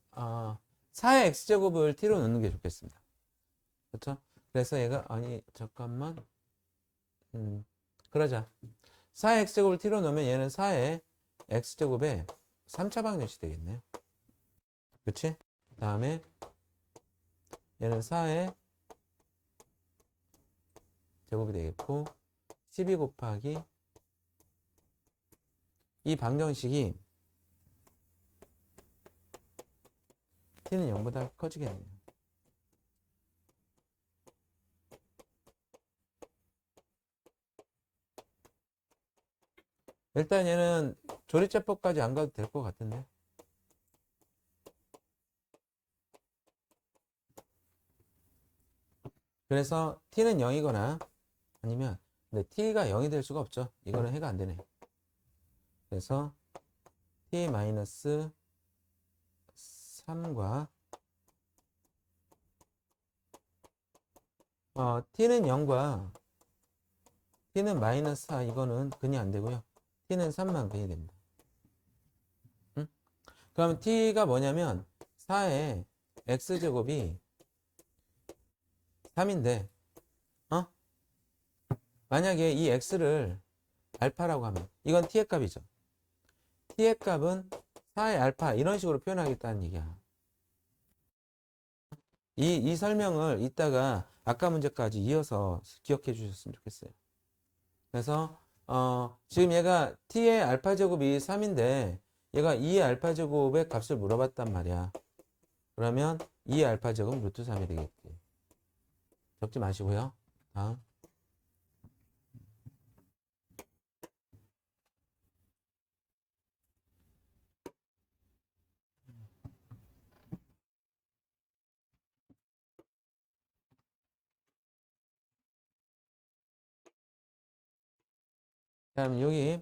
4의 x제곱을 t로 넣는 게 좋겠습니다. 그렇죠? 그래서 얘가 아니 잠깐만 그러자. 4의 x제곱을 t로 넣으면 얘는 4의 x제곱에 3차 방정식 되겠네요. 그치? 다음에 얘는 4의 제곱이 되겠고 12 곱하기 이 방정식이 t는 0보다 커지겠네요. 일단 얘는 조리제법까지 안 가도 될 것 같은데. 그래서 t는 0이거나 아니면 근데 t가 0이 될 수가 없죠. 이거는 해가 안 되네. 그래서 t-3과 t는 0과 t는 마이너스 4 이거는 근이 안 되고요. t는 3만 근이 됩니다. 응? 그럼 t가 뭐냐면 4의 x제곱이 3인데 만약에 이 x를 알파라고 하면 이건 t의 값이죠. t의 값은 4의 알파 이런 식으로 표현하겠다는 얘기야. 이 설명을 이따가 아까 문제까지 이어서 기억해 주셨으면 좋겠어요. 그래서 지금 얘가 t의 알파 제곱이 3인데 얘가 2의 알파 제곱의 값을 물어봤단 말이야. 그러면 2의 알파 제곱 루트 3이 되겠지. 적지 마시고요. 다음. 다음 여기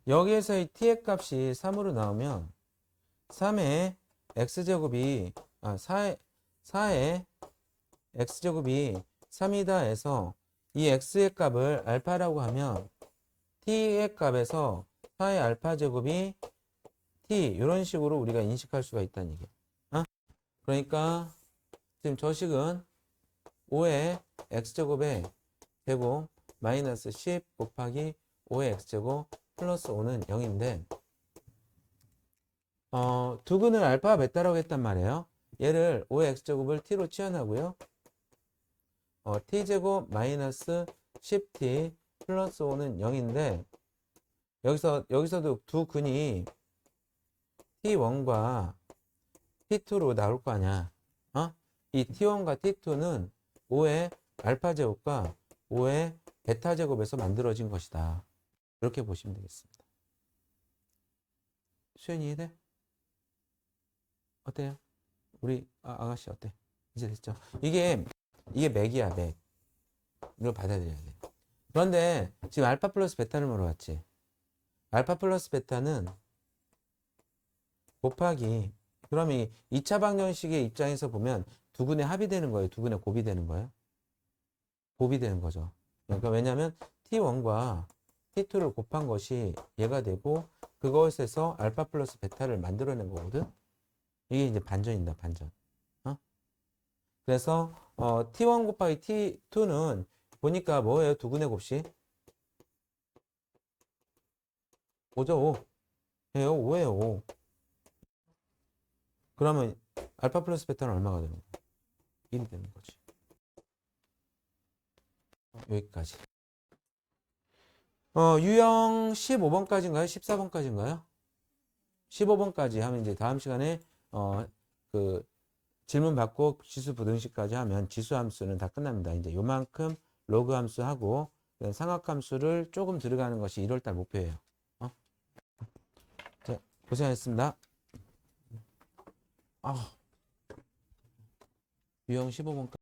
여기에서의 t의 값이 3으로 나오면 3의 x제곱이 4의 x제곱이 3이다 해서 이 x의 값을 알파라고 하면 t의 값에서 4의 알파 제곱이 t 이런 식으로 우리가 인식할 수가 있다는 얘기야. 그러니까 지금 저 식은 5의 x제곱의 제곱 마이너스 10 곱하기 5의 x제곱 플러스 5는 0인데 두 근을 알파 베타라고 했단 말이에요. 얘를 5의 x제곱을 t로 치환하고요. t제곱 마이너스 10t 플러스 5는 0인데 여기서도 두 근이 t1과 t2로 나올 거 아니야. 이 t1과 t2는 5의 알파 제곱과 5의 베타 제곱에서 만들어진 것이다. 이렇게 보시면 되겠습니다. 수연이 이해돼? 어때요? 우리 아가씨 어때? 이제 됐죠? 이게 맥이야, 맥. 이걸 받아들여야 돼. 그런데 지금 알파 플러스 베타를 물어봤지. 알파 플러스 베타는 곱하기 그러면 이 2차 방정식의 입장에서 보면 두 근의 합이 되는 거예요? 두 근의 곱이 되는 거예요? 곱이 되는 거죠. 그러니까 왜냐하면 t1과 t2를 곱한 것이 얘가 되고 그것에서 알파 플러스 베타를 만들어낸 거거든. 이게 이제 반전이다, 반전. 그래서 t1 곱하기 t2는 보니까 뭐예요? 두 근의 곱식? 5죠, 5. 예요, 5예요, 5. 그러면 알파 플러스 베타는 얼마가 되는 거야? 1이 되는 거지. 여기까지. 유형 15번까지인가요? 14번까지인가요? 15번까지 하면 이제 다음 시간에 그 질문 받고 지수 부등식까지 하면 지수 함수는 다 끝납니다. 이제 요만큼 로그 함수 하고 상학 함수를 조금 들어가는 것이 1월달 목표예요. 자, 고생하셨습니다. 유형 15번까지.